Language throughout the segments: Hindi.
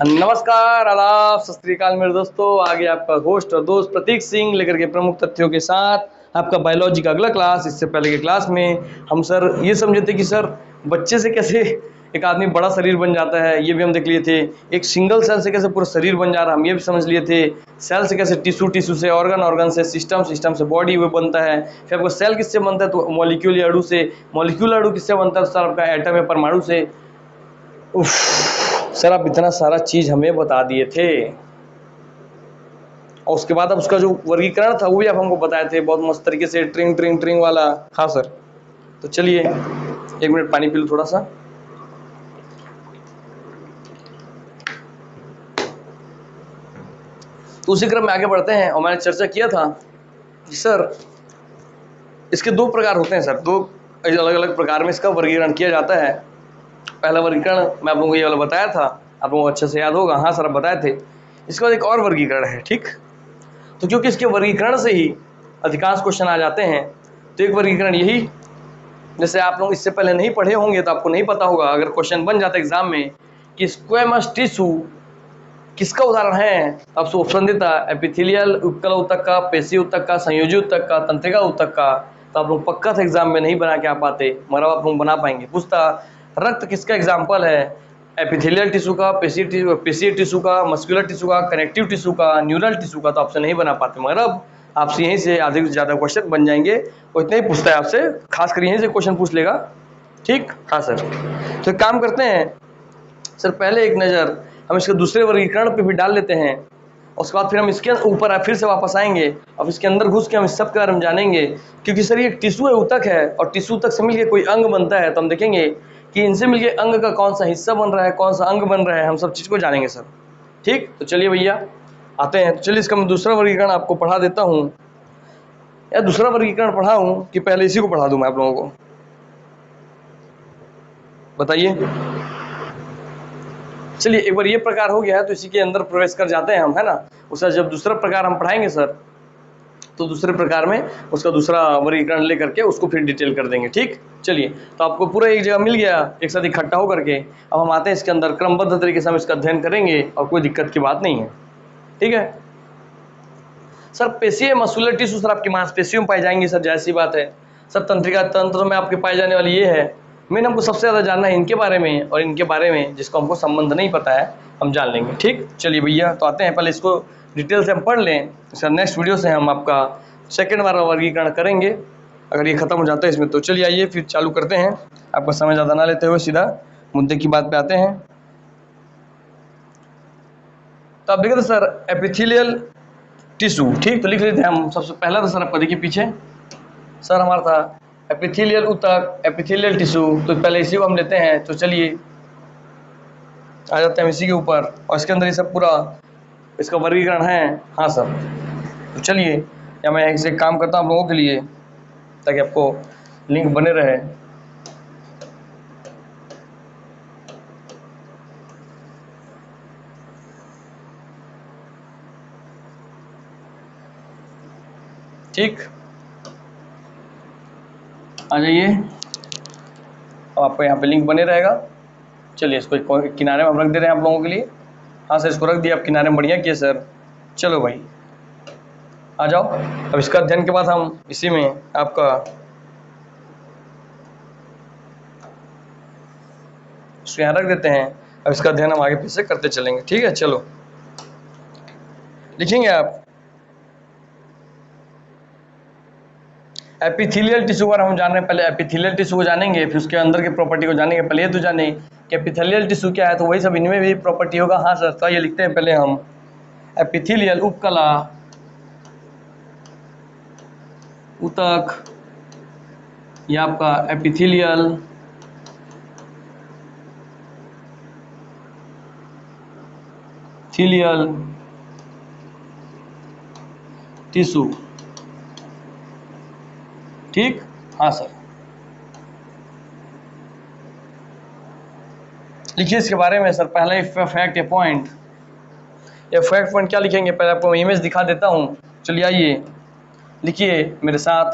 नमस्कार, आदाब, सत श्री अकाल मेरे दोस्तों। आगे आपका होस्ट और दोस्त प्रतीक सिंह लेकर के प्रमुख तथ्यों के साथ आपका बायोलॉजी का अगला क्लास। इससे पहले के क्लास में हम सर ये समझे थे कि सर बच्चे से कैसे एक आदमी बड़ा शरीर बन जाता है, ये भी हम देख लिए थे। एक सिंगल सेल से कैसे पूरा शरीर बन जा रहा है, हम ये भी समझ लिए थे। सेल से कैसे टिश्यू से ऑर्गन से सिस्टम से बॉडी वो बनता है। फिर आपको सेल किससे बनता है, तो मॉलिक्यूल या अणु से। मॉलिक्यूल अणु किससे बनता है, सर आपका एटम या परमाणु से। उफ, सर आप इतना सारा चीज हमें बता दिए थे, और उसके बाद अब उसका जो वर्गीकरण था वो भी आप हमको बताए थे बहुत मस्त तरीके से, ट्रिंग ट्रिंग ट्रिंग वाला। हाँ सर, तो चलिए 1 मिनट पानी पी लो थोड़ा सा। तो उसी क्रम में आगे बढ़ते हैं, और मैंने चर्चा किया था कि सर इसके 2 प्रकार होते हैं। सर 2 अलग अलग प्रकार में इसका वर्गीकरण किया जाता है। पहला वर्गीकरण मैं आप लोगों को ये वाला बताया था, आप लोगों को अच्छे से याद होगा। हाँ सर, आप बताए थे। इसके बाद एक और वर्गीकरण है, ठीक। तो क्योंकि इसके वर्गीकरण से ही अधिकांश क्वेश्चन आ जाते हैं, तो एक वर्गीकरण यही, जैसे आप लोग इससे पहले नहीं पढ़े होंगे तो आपको नहीं पता होगा, अगर क्वेश्चन बन जाता एग्जाम में कि स्क्वेमस टिश्यू किसका उदाहरण है, तो आपसे ऑप्शन देता एपिथेलियल, उपकला ऊतक का, पेशी ऊतक का, संयोजी ऊतक का, तंत्रिका ऊतक का। तो आप लोग पक्का था एग्जाम में नहीं बना के आ पाते, मगर आप लोग बना पाएंगे। पूछता रक्त किसका एग्जाम्पल है, एपिथेलियल टिश्यू का, पेशी टिश्यू का, मस्कुलर टिश्यू का, कनेक्टिव टिश्यू का, न्यूरल टिश्यू का। तो आपसे नहीं बना पाते, मगर अब आपसे यहीं से आधे से ज़्यादा क्वेश्चन बन जाएंगे। वो इतना ही पूछता है आपसे, खासकर यहीं से क्वेश्चन पूछ लेगा, ठीक। हाँ सर, तो एक काम करते हैं सर, पहले एक नज़र हम इसके दूसरे वर्गीकरण पे भी डाल लेते हैं, उसके बाद फिर हम इसके ऊपर फिर से वापस आएंगे। अब इसके अंदर घुस के हम इस सब के बारे में जानेंगे, क्योंकि सर ये टिश्यू है, ऊतक है, और टिश्यू तक से मिलकर कोई अंग बनता है। तो हम देखेंगे कि इनसे मिलकर अंग का कौन सा हिस्सा बन रहा है, कौन सा अंग बन रहा है, हम सब चीज़ को जानेंगे सर, ठीक। तो चलिए भैया आते हैं। तो चलिए इसका मैं दूसरा वर्गीकरण आपको पढ़ा देता हूँ, या दूसरा वर्गीकरण पढ़ाऊँ कि पहले इसी को पढ़ा दूँ मैं आप लोगों को, बताइए। चलिए एक बार ये प्रकार हो गया है, तो इसी के अंदर प्रवेश कर जाते हैं हम, है ना। उसका जब दूसरा प्रकार हम पढ़ाएंगे सर, तो दूसरे प्रकार में उसका दूसरा वर्गीकरण लेकर के उसको फिर डिटेल कर देंगे, ठीक। चलिए, तो आपको पूरा एक जगह मिल गया, एक साथ इकट्ठा होकर के। अब हम आते हैं इसके अंदर, क्रमबद्ध तरीके से हम इसका अध्ययन करेंगे और कोई दिक्कत की बात नहीं है, ठीक है। सर पेशीय मस्कुलर टिश्यू सर आपकी मांसपेशियों में पाई जाएंगी सर, जैसी बात है। सर तंत्रिका तंत्र में आपके पाई जाने वाली ये है। मेन हमको सबसे ज़्यादा जानना है इनके बारे में, और इनके बारे में जिसको हमको संबंध नहीं पता है हम जान लेंगे, ठीक। चलिए भैया, तो आते हैं, पहले इसको डिटेल से हम पढ़ लें। सर नेक्स्ट वीडियो से हम आपका सेकेंड वाला वर्गीकरण करेंगे, अगर ये खत्म हो जाता है इसमें। तो चलिए आइए फिर चालू करते हैं, आपका समय ज़्यादा ना लेते हुए सीधा मुद्दे की बात पे आते हैं। तो आप देखें तो सर एपिथेलियल टिश्यू, ठीक। तो लिख लेते हैं हम सबसे पहला। तो सर आपका देखिए पीछे सर हमारा था एपिथेलियल ऊतक, एपिथेलियल टिश्यू। तो पहले इसी को हम लेते हैं। तो चलिए आ जाते हैं इसी के ऊपर, और इसके अंदर ये सब पूरा इसका वर्गीकरण है। हाँ सर, तो चलिए, या मैं एक काम करता हूँ आप लोगों के लिए, ताकि आपको लिंक बने रहे। ठीक, आ जाइए, अब आपको यहाँ पे लिंक बने रहेगा। चलिए इसको एक किनारे में हम रख दे रहे हैं आप लोगों के लिए। हाँ सर, इसको रख दिया आप किनारे में, बढ़िया किए सर। चलो भाई आ जाओ। अब इसका अध्ययन के बाद हम इसी में आपका इसको यहाँ रख देते हैं। अब इसका अध्ययन हम आगे फिर से करते चलेंगे, ठीक है। चलो लिखेंगे आप एपिथेलियल टिश्यू पर हम जान रहे हैं। पहले एपिथेलियल टिश्यू को जानेंगे, फिर उसके अंदर के प्रॉपर्टी को जानेंगे। पहले ये तो जाने कि एपिथेलियल टिश्यू क्या है, तो वही सब इनमें भी प्रॉपर्टी होगा। हाँ सर, तो ये लिखते हैं पहले हम एपिथेलियल उपकला ऊतक, ये आपका एपिथेलियल टिश्यू, ठीक। हाँ सर, लिखिए इसके बारे में सर। पहला फैक्ट या पॉइंट, ये फैक्ट पॉइंट क्या लिखेंगे, पहले आपको इमेज दिखा देता हूँ। चलिए आइए लिखिए मेरे साथ,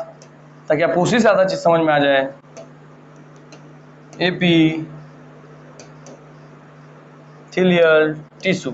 ताकि आपको उसी से ज़्यादा चीज़ समझ में आ जाए। Epithelial tissue.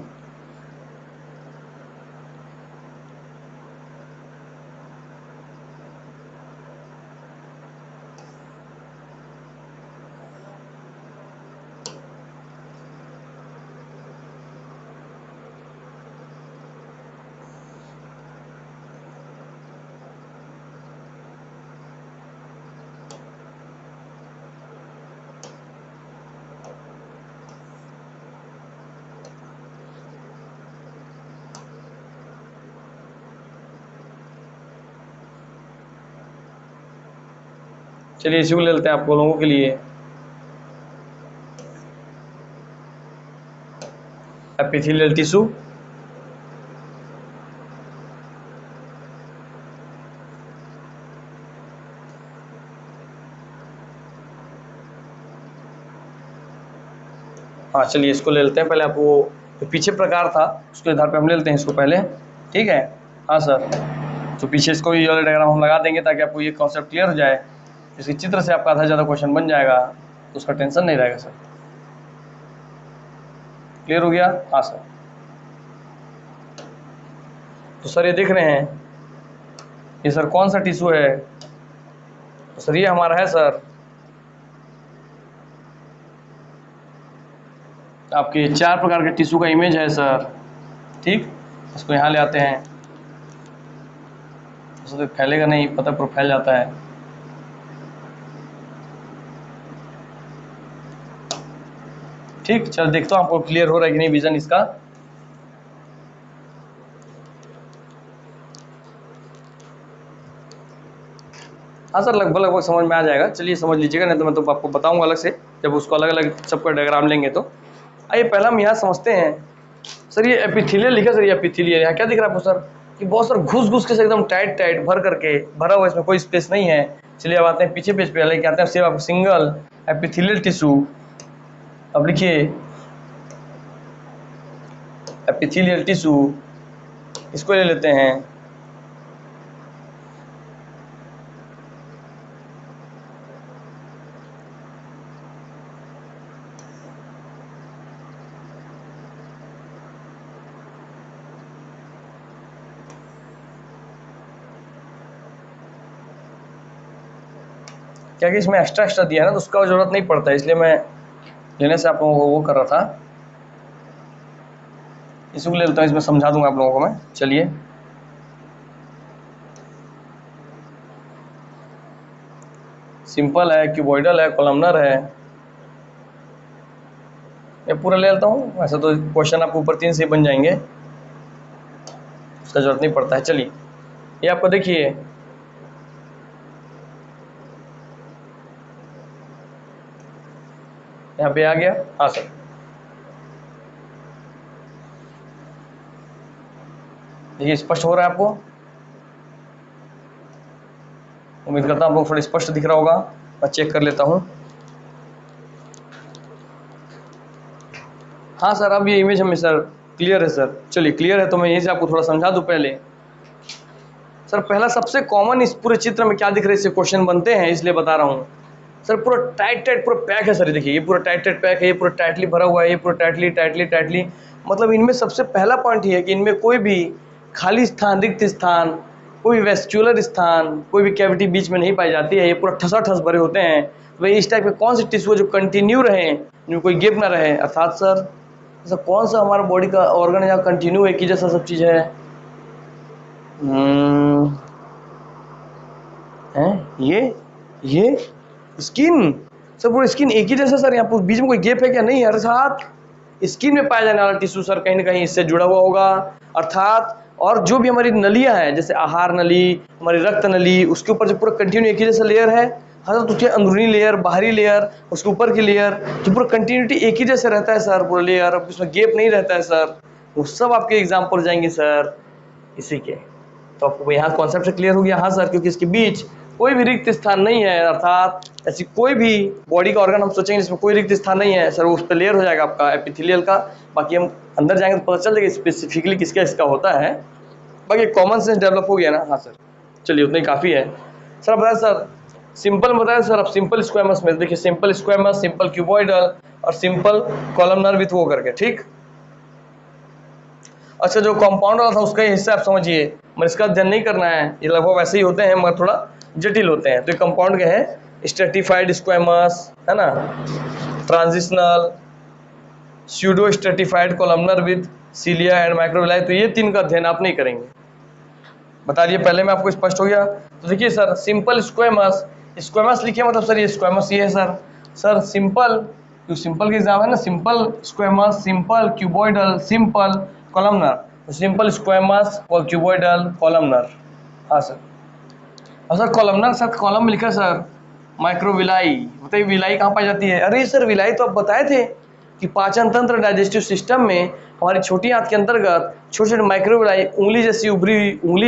चलिए इसी को ले लेते हैं आप लोगों के लिए, एपिथेलियल टिश्यू। हाँ चलिए इसको ले लेते हैं पहले। आप वो जो पीछे प्रकार था उसके आधार पे हम ले लेते हैं इसको पहले, ठीक है। हाँ सर, तो पीछे इसको ये वाला डायग्राम हम लगा देंगे ताकि आपको ये कॉन्सेप्ट क्लियर हो जाए। इसके चित्र से आपका आधा से ज़्यादा क्वेश्चन बन जाएगा तो उसका टेंशन नहीं रहेगा सर। क्लियर हो गया? हाँ सर। तो सर ये देख रहे हैं ये सर कौन सा टिश्यू है? तो सर ये हमारा है सर आपके 4 प्रकार के टिश्यू का इमेज है सर, ठीक। इसको यहाँ ले आते हैं, तो फैलेगा नहीं, पता पर फैल जाता है। ठीक, चल देखता हूँ आपको क्लियर हो रहा है कि नहीं विजन इसका। हाँ सर, लगभग समझ में आ जाएगा। चलिए समझ लीजिएगा, नहीं तो मैं तो आपको बताऊंगा अलग से जब उसको अलग अलग सबका डायग्राम लेंगे। तो आइए पहला हम यहाँ समझते हैं। सर ये एपिथेलियल लिखा, सर ये एपिथेलियल यहाँ क्या दिख रहा है आपको सर कि बहुत सर घुस के एकदम टाइट भर करके भरा हुआ, इसमें कोई स्पेस नहीं है। चलिए अब आते हैं पीछे पेज पे, लेके आते हैं सिर्फ आप सिंगल एपिथेलियल टिश्यू। अब लिखिए एपिथेलियल टिश्यू, इसको ले लेते हैं। क्या कि इसमें एक्स्ट्रा दिया है ना, तो उसका जरूरत नहीं पड़ता है, इसलिए मैं लेने से आप लोगों को वो कर रहा था। इसको ले लेता हूँ, इसमें समझा दूंगा आप लोगों को मैं। चलिए सिंपल है, क्यूबॉइडल है, कॉलमनर है, ये पूरा ले लेता हूँ। वैसे तो क्वेश्चन आपको ऊपर 3 से बन जाएंगे, उसका जरूरत नहीं पड़ता है। चलिए ये आपको देखिए यहाँ पे आ गया। हाँ सर, देखिए स्पष्ट हो रहा है आपको? उम्मीद करता हूँ आपको थोड़ा स्पष्ट दिख रहा होगा। मैं चेक कर लेता हूँ। हाँ सर, अब ये इमेज हमें सर क्लियर है सर। चलिए क्लियर है तो मैं यहीं से आपको थोड़ा समझा दूँ पहले। सर पहला सबसे कॉमन इस पूरे चित्र में क्या दिख रहा है, इससे क्वेश्चन बनते हैं इसलिए बता रहा हूँ। सर पूरा टाइट पूरा पैक है सर, ये देखिए ये पूरा टाइट पैक है, ये पूरा टाइटली भरा हुआ है, ये पूरा टाइटली। मतलब इनमें सबसे पहला पॉइंट ये है कि इनमें कोई भी खाली स्थान, रिक्त स्थान, कोई भी वेस्क्यूलर स्थान, कोई भी कैविटी बीच में नहीं पाई जाती है। ये पूरा ठस भरे होते हैं। तो इस टाइप के कौन से टिश्यू जो कंटिन्यू रहे, जिनमें कोई गैप ना रहे, अर्थात सर ऐसा कौन सा हमारा बॉडी का ऑर्गन जहाँ कंटिन्यू एक ही जैसा सब चीज़ है? ये स्किन। सर पूरा स्किन एक ही जैसा सर, यहाँ पर बीच में कोई गैप है क्या? नहीं, अर्थात स्किन में पाया जाने वाला टिश्यू सर कहीं ना कहीं इससे जुड़ा हुआ होगा। अर्थात और जो भी हमारी नलियाँ हैं, जैसे आहार नली, हमारी रक्त नली, उसके ऊपर जो पूरा कंटिन्यू एक ही जैसा लेयर है, हाँ तो उसके अंदरूनी लेयर, बाहरी लेयर, उसके ऊपर की लेयर, जो पूरा कंटिन्यूटी एक ही जैसे रहता है सर पूरा लेयर, उसमें गैप नहीं रहता है सर। वो सब आपके एग्जाम्पल जाएंगे सर इसी के। तो आपको यहाँ कॉन्सेप्ट से क्लियर हो गया? हाँ सर, क्योंकि इसके बीच कोई भी रिक्त स्थान नहीं है, अर्थात ऐसी कोई भी बॉडी का ऑर्गन हम सोचेंगे जिसमें कोई रिक्त स्थान नहीं है सर, उस पर लेयर हो जाएगा आपका एपिथेलियल का। बाकी हम अंदर जाएंगे तो पता चल जाएगा स्पेसिफिकली किसका इसका होता है। बाकी कॉमन सेंस डेवलप हो गया ना? हाँ सर, चलिए उतना ही काफ़ी है सर। बताया सर सिंपल बताया सर। अब सिंपल स्क्वेमस में देखिए, सिंपल स्क्वेमस, सिंपल क्यूबॉइडल और सिंपल कॉलमनर विथ वो करके, ठीक। अच्छा, जो कंपाउंड वाला था उसका हिस्सा आप समझिए, मगर इसका अध्ययन नहीं करना है, ये लगभग वैसे ही होते हैं मगर थोड़ा जटिल होते हैं। तो ये कंपाउंड के हैं स्ट्रेटिफाइड स्क्वैमस, है ना, transitional, pseudo stratified columnar with cilia and microvilli. तो ये 3 का अध्ययन आप नहीं करेंगे, बता दिए पहले में, आपको स्पष्ट हो गया। तो देखिए सर, सिंपल स्क्वैमस, स्क्वैमस लिखिए मतलब सर ये स्क्वैमस ये है सर सिंपल, जो सिंपल के एग्जाम है ना, simple squamous, simple cuboidal, simple columnar. तो सिंपल स्क्वैमस और क्यूबॉइडल कॉलमनर, हाँ सर। और सर कॉलमनर सर कॉलम में लिखा सर माइक्रोविलाई, बताइए विलाई कहाँ पाई जाती है? अरे सर विलाई तो आप बताए थे कि पाचन तंत्र डाइजेस्टिव सिस्टम में हमारी छोटी आंत के अंतर्गत छोटे छोटे माइक्रोविलाई उंगली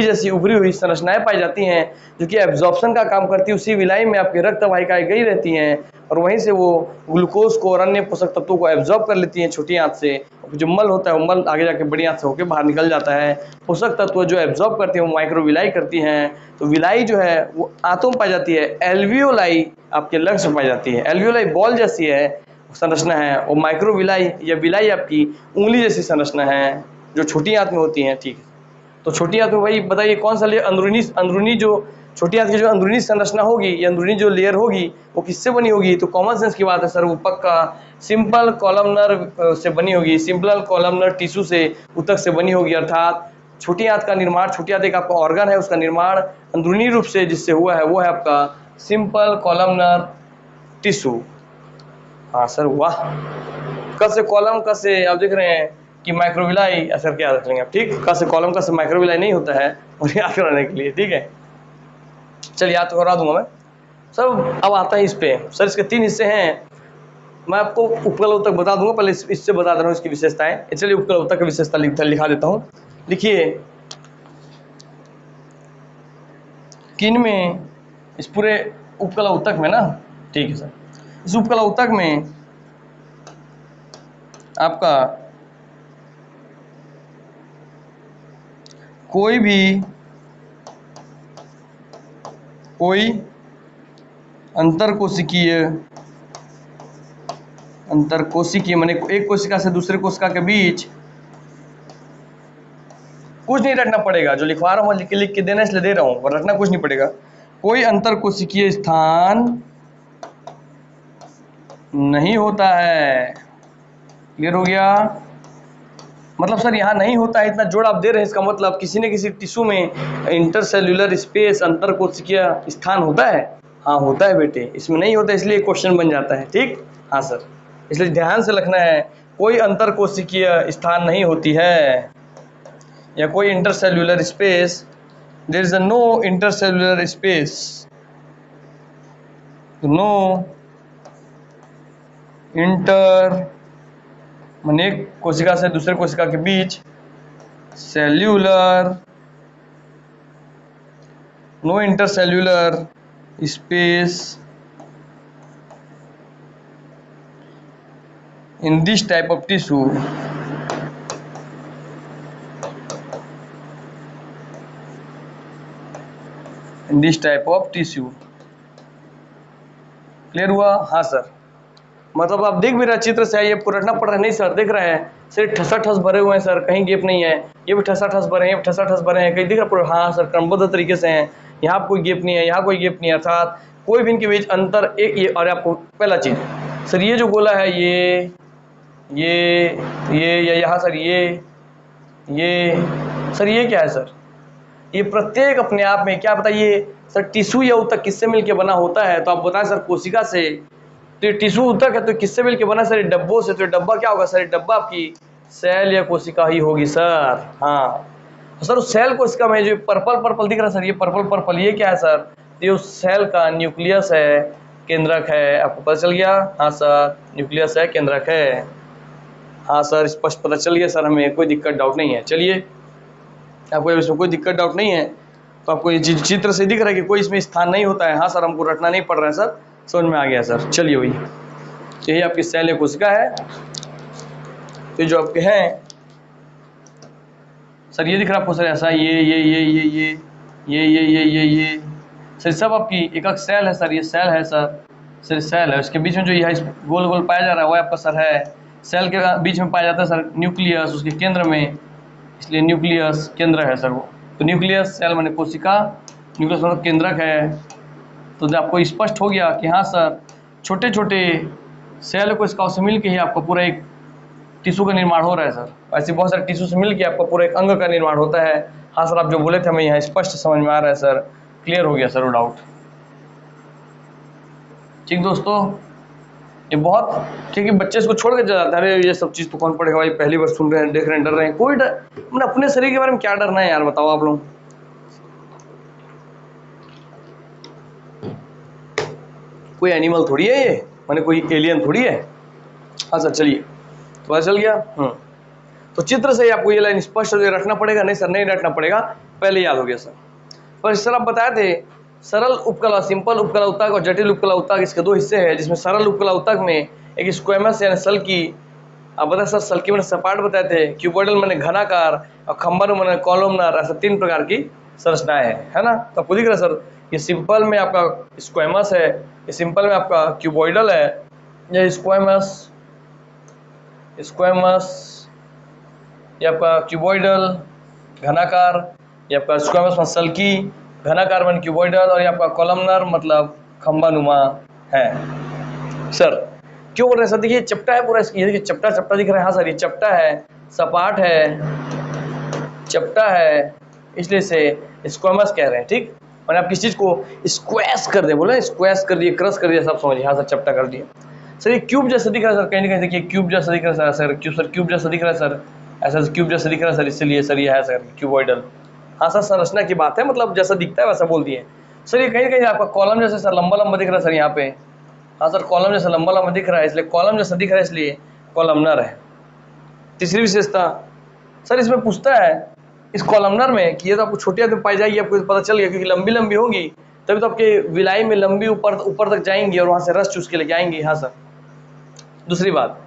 जैसी उभरी हुई संरचनाएं पाई जाती हैं, जो कि एब्जॉर्प्शन का काम करती है। उसी विलाई में आपके रक्त वाहिकाएं गई रहती हैं और वहीं से वो ग्लूकोज को और अन्य पोषक तत्वों को एब्जॉर्ब कर लेती हैं छोटी आंत से। जो मल होता है वो मल आगे जाके बड़ी आंत से होकर बाहर निकल जाता है। पोषक तत्व जो एब्जॉर्ब करते हैं वो माइक्रोविलाई करती हैं। तो विलाई जो है वो आंतों में पाई जाती है, एल्वियोलाई आपके लंग्स में पाई जाती है। एल्वियोलाई बॉल जैसी है संरचना है, और माइक्रोविलाई या विलाई आपकी उंगली जैसी संरचना है जो छोटी आंत में होती हैं। ठीक है, तो छोटी आंत में भाई बताइए कौन सा लेयर अंदरूनी जो छोटी आंत की जो अंदरूनी संरचना होगी या अंदरूनी जो लेयर होगी वो किससे बनी होगी? तो कॉमन सेंस की बात है सर, वो पक्का सिंपल कॉलमनर से बनी होगी, सिंपल कॉलमनर टिश्यू से ऊतक से बनी होगी। अर्थात छोटी आंत का निर्माण, छोटी आंत एक आपका ऑर्गन है, उसका निर्माण अंदरूनी रूप से जिससे हुआ है वो है आपका सिंपल कॉलमनर टिश्यू। हाँ सर, वाह। क से कॉलम, क से आप देख रहे हैं कि माइक्रोविलाई, ऐसा क्या रख लेंगे आप, ठीक। क से कॉलम, क से माइक्रोविलाई नहीं होता है, और याद कराने के लिए, ठीक है। चलिए याद तो करा दूंगा मैं सर। अब आता है इस पे सर, इसके 3 हिस्से हैं। मैं आपको उपकल तक बता दूंगा, पहले इससे बता दे रहा हूँ इसकी विशेषताएं। चलिए उपकल तक की विशेषता लिखा देता हूँ। लिखिए किन में, इस पूरे उपकल उत्तक में ना, ठीक है सर। इस उपकल उत्तक में आपका कोई अंतरकोशिकीय माने एक कोशिका से दूसरे कोशिका के बीच कुछ नहीं रखना पड़ेगा। जो लिखवा रहा हूँ लिख के देना इसलिए दे रहा हूँ, और रखना कुछ नहीं पड़ेगा। कोई अंतरकोशिकीय स्थान नहीं होता है। क्लियर हो गया? मतलब सर यहाँ नहीं होता है, इतना जोड़ आप दे रहे हैं, इसका मतलब किसी न किसी टिश्यू में इंटरसेल्यूलर स्पेस, अंतरकोशिकीय स्थान होता है। हाँ होता है बेटे, इसमें नहीं होता इसलिए क्वेश्चन बन जाता है, ठीक। हाँ सर, इसलिए ध्यान से लिखना है, कोई अंतरकोशिकीय स्थान नहीं होती है या कोई intercellular space, there is no intercellular space, no inter माने एक कोशिका से दूसरे कोशिका के बीच cellular, no intercellular space in this type of tissue, in this type of tissue। Clear हुआ? हाँ सर, मतलब आप देख भी रहे चित्र से, ये आपको रटना पड़ रहा है नहीं सर, देख रहे हैं सिर्फ ठसा ठस भरे हुए हैं सर, कहीं गेप नहीं है। ये भी ठसा ठस भरे हैं, ठसा ठस भरे हैं, कहीं दिख रहा? हाँ सर, क्रमबद्ध तरीके से हैं, यहाँ कोई गेप नहीं है, यहाँ कोई गेप नहीं है, अर्थात कोई भी इनके बीच अंतर एक ये। और आपको पहला चीज सर, ये जो गोला है ये या यहाँ सर ये सर, ये क्या है सर? ये प्रत्येक अपने आप में क्या बताइए सर, टिश्यू या ऊतक किससे मिलकर बना होता है? तो आप बताएं सर, कोशिका से। तो ये टिश्यू ऊतक है तो किससे मिलकर बना सर? डब्बों से। तो ये डब्बा क्या होगा सर? ये डब्बा आपकी सेल या कोशिका ही होगी सर। हाँ सर, उस सेल कोशिका में जो पर्पल पर्पल दिख रहा है सर, ये पर्पल पर्पल ये क्या है सर? ये उस सेल का न्यूक्लियस है, केंद्रक है। आपको पता चल गया? हाँ सर, न्यूक्लियस है, केंद्रक है। हाँ सर, स्पष्ट पता चल गया सर, हमें कोई दिक्कत डाउट नहीं है। चलिए, आपको इसमें कोई दिक्कत डाउट नहीं है, तो आपको ये चित्र से दिख रहा है कि कोई इसमें स्थान नहीं होता है। हाँ सर, हमको रटना नहीं पड़ रहा है सर, समझ में आ गया सर। चलिए भाई, यही आपकी सेल या कोशिका है। तो जो आपके हैं सर, ये दिख रहा है आपको सर, ऐसा ये सर, सब आपकी एक एक सेल है सर। ये सेल है सर सेल है। उसके बीच में जो यह गोल गोल पाया जा रहा है वो आपका सर है। सेल के बीच में पाया जाता है सर न्यूक्लियस, उसके केंद्र में इसलिए न्यूक्लियस केंद्र है सर वो। तो न्यूक्लियस सेल माने कोशिका, न्यूक्लियस मतलब केंद्रक है। तो जब आपको स्पष्ट हो गया कि हाँ सर छोटे छोटे सेल को इसका से मिल के ही आपको पूरा एक टिश्यू का निर्माण हो रहा है सर। ऐसे बहुत सारे टिश्यू से मिल के आपका पूरा एक अंग का निर्माण होता है। हाँ सर आप जो बोले थे हमें यहाँ स्पष्ट समझ में आ रहा है सर, क्लियर हो गया सर वो डाउट। ठीक दोस्तों, ये बहुत ठीक है, बच्चे इसको छोड़ के चला जाता है, अरे ये सब चीज़ तो कौन पढ़ेगा भाई, पहली बार सुन रहे हैं, देख रहे हैं, डर रहे हैं। कोई डर मतलब अपने शरीर के बारे में क्या डरना है यार, बताओ आप लोग। कोई एनिमल थोड़ी है ये, माने कोई एलियन थोड़ी है। हाँ सर चलिए, तो पता चल गया। तो चित्र से ही आपको ये लाइन स्पष्ट रखना पड़ेगा। नहीं सर नहीं रखना पड़ेगा, पहले याद हो गया सर। पर सर आप बताए थे सरल उपकला, सिंपल उपकला ऊतक और जटिल उपकला ऊतक, इसके दो हिस्से हैं, जिसमें सरल उपकला ऊतक में एक स्क्वेमस यानी सल की, आप बताए सर सल की मैंने सपाट बताए थे, क्यूबॉइडल मैंने घनाकार और खंबर मैंने कॉलमनर, ऐसे 3 प्रकार की संरचनाएं है ना। तो आपको दिख रहा है सर, ये सिंपल में आपका स्क्वेमस है, ये सिंपल में आपका क्यूबॉइडल है, ये स्क्वेमस ये आपका क्यूबॉइडल घनाकार, ये आपका स्क्वेमस मसल की घनाकार मन क्यूबॉइडल, और ये आपका कॉलमनर मतलब खंबानुमा है। सर क्यों बोल रहे हैं सर, देखिए चपटा है पूरा, ये देखिए चपटा चपटा दिख रहा है। हाँ सर ये चपटा है, सपाट है, चपटा है, इसलिए से स्क्वेमस कह रहे हैं। ठीक, मैंने आप किसी चीज को स्क्वैश कर दे, बोले स्क्वैश कर दिए, क्रश कर दिया, सब समझिए। हाँ सर चपटा कर दिया। सर ये क्यूब जैसा दिख रहा है सर, कहीं ना कहीं देखिए क्यूब जैसा दिख रहा है सर, क्यूब जैसा दिख रहा है सर, ऐसा क्यूब जैसा दिख रहा है सर, इसलिए सर ये है सर क्यूबॉइडल। हाँ सर संरचना की बात है, मतलब जैसा दिखता है वैसा बोल दिए सर। ये कहीं कहीं आपका कॉलम जैसा सर लंबा लंबा दिख रहा है सर यहाँ पे। हाँ सर कॉलम जैसा लंबा लंबा दिख रहा है, इसलिए कॉलम जैसा दिख रहा है, इसलिए कॉलमनर है। तीसरी विशेषता सर इसमें पूछता है इस कॉलमनर में कि ये तो आपको छोटी आदमी पाई जाएगी, आपको पता चल गया, क्योंकि लंबी लंबी होगी तभी तो आपके विलाई में लंबी ऊपर तक जाएंगी और वहां से रस चूस के लेके आएंगी। हाँ सर। दूसरी बात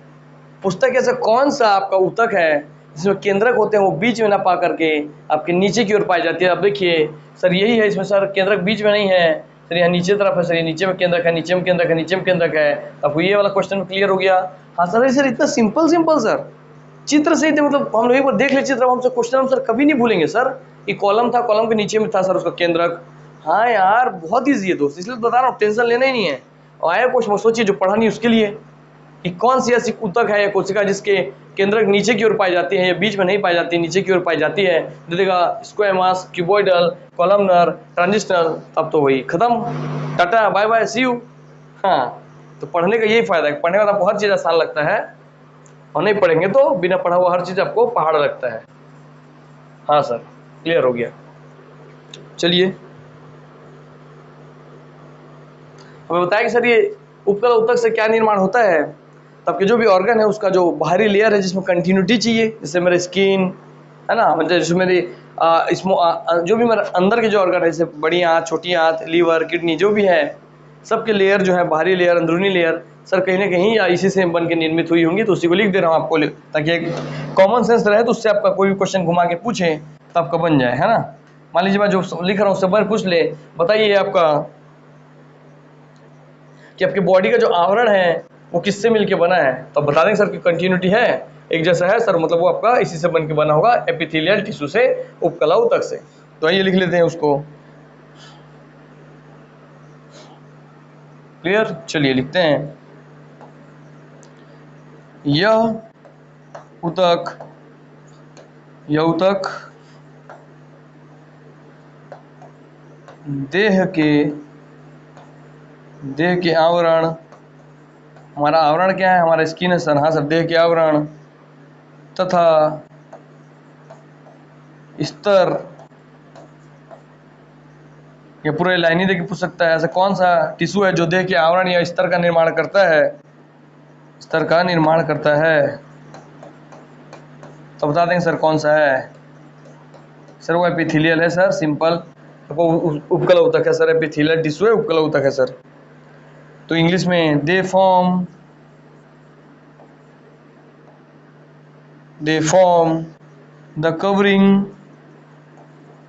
पुस्तक ऐसा कौन सा आपका ऊतक है जिसमें केंद्रक होते हैं वो बीच में ना पा करके आपके नीचे की ओर पाई जाती है। अब देखिए सर यही है, इसमें सर केंद्रक बीच में नहीं है सर, यहाँ नीचे तरफ है सर, ये नीचे में केंद्रक है, नीचे में केंद्रक है, नीचे में केंद्रक है। आपको ये वाला क्वेश्चन क्लियर हो गया। हाँ सर सर इतना सिंपल सर, चित्र से ही मतलब हम लोग एक बार देख ले चित्र, हमसे क्वेश्चन हम सर कभी नहीं भूलेंगे सर। ये कॉलम था, कॉलम के नीचे में था सर उसका केंद्रक। हाँ यार बहुत ईजी है दोस्त, इसलिए बता रहा हूँ, टेंशन लेना ही नहीं है। और आया क्वेश्चन सोचिए जो पढ़ा नहीं उसके लिए कि कौन सी ऐसी ऊतक है या कोशिका जिसके केंद्रक नीचे की ओर पाई जाती है या बीच में नहीं पाई जाती, नीचे की ओर पाई जाती है। दे देगा स्क्वेमस, क्यूबॉइडल, कॉलमनर, ट्रांजिशनल, तब तो वही खत्म, tata bye bye see you. हाँ तो पढ़ने का यही फायदा है, पढ़ने में आपको हर चीज़ आसान लगता है, और नहीं पढ़ेंगे तो बिना पढ़ा हुआ हर चीज़ आपको पहाड़ लगता है। हाँ सर क्लियर हो गया। चलिए हमें बताया कि सर ये उपकला ऊतक से क्या निर्माण होता है। तब के जो भी ऑर्गन है उसका जो बाहरी लेयर है जिसमें कंटिन्यूटी चाहिए, जैसे मेरे स्किन है ना, मतलब जैसे मेरी जो भी मेरा अंदर के जो ऑर्गन है, जैसे बड़ी आँत, छोटी आँत, लीवर, किडनी, जो भी है सबके लेयर जो है, बाहरी लेयर, अंदरूनी लेयर, सर कहीं ना कहीं या इसी से बन के निर्मित हुई होंगी। तो उसी को लिख दे रहा हूँ आपको, ताकि एक कॉमन सेंस रहे, तो उससे आपका कोई भी क्वेश्चन घुमा के पूछे तो आपका बन जाए, है ना। मान लीजिए मैं जो लिख रहा हूँ उससे बार पूछ ले, बताइए आपका कि आपके बॉडी का जो आवरण है वो किससे मिलके बना है, तो बता देंगे सर कि कंटिन्यूटी है, एक जैसा है सर, मतलब वो आपका इसी से बन के बना होगा, एपिथेलियल टिश्यू से, उपकला ऊतक से। तो आइए लिख लेते हैं उसको, क्लियर। चलिए लिखते हैं, यह ऊतक देह के आवरण, हमारा आवरण क्या है, हमारा स्किन है सर। हाँ सर देह के आवरण तथा स्तर, ये पूरे लाइन ही देख के पूछ सकता है, ऐसा कौन सा टिश्यू है जो देह के आवरण या स्तर का निर्माण करता है, स्तर का निर्माण करता है, तो बता देंगे सर कौन सा है। सर वो एपिथेलियल है सर, सिंपल। वो उपकला ऊतक है सर, एपिथेलियल टिश्यू है, उपकला ऊतक है सर। तो इंग्लिश में they form the covering,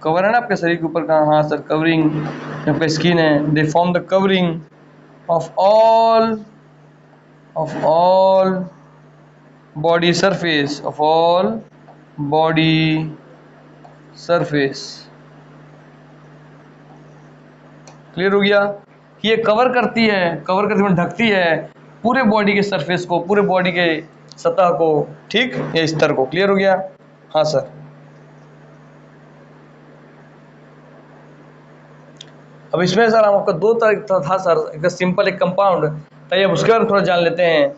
cover है ना आपके शरीर के ऊपर का, हाँ सर कवरिंग, आपका स्किन है, they form the covering of all body surface, of all body surface. Clear हो गया? ये कवर करती है, मतलब ढकती है पूरे बॉडी के सरफेस को, पूरे बॉडी के सतह को, ठीक, ये स्तर को। क्लियर हो गया? हाँ सर। अब इसमें सर हम आपका दो तरह था सर, एक सिंपल एक कंपाउंड, तो अब उसके बारे में थोड़ा जान लेते हैं।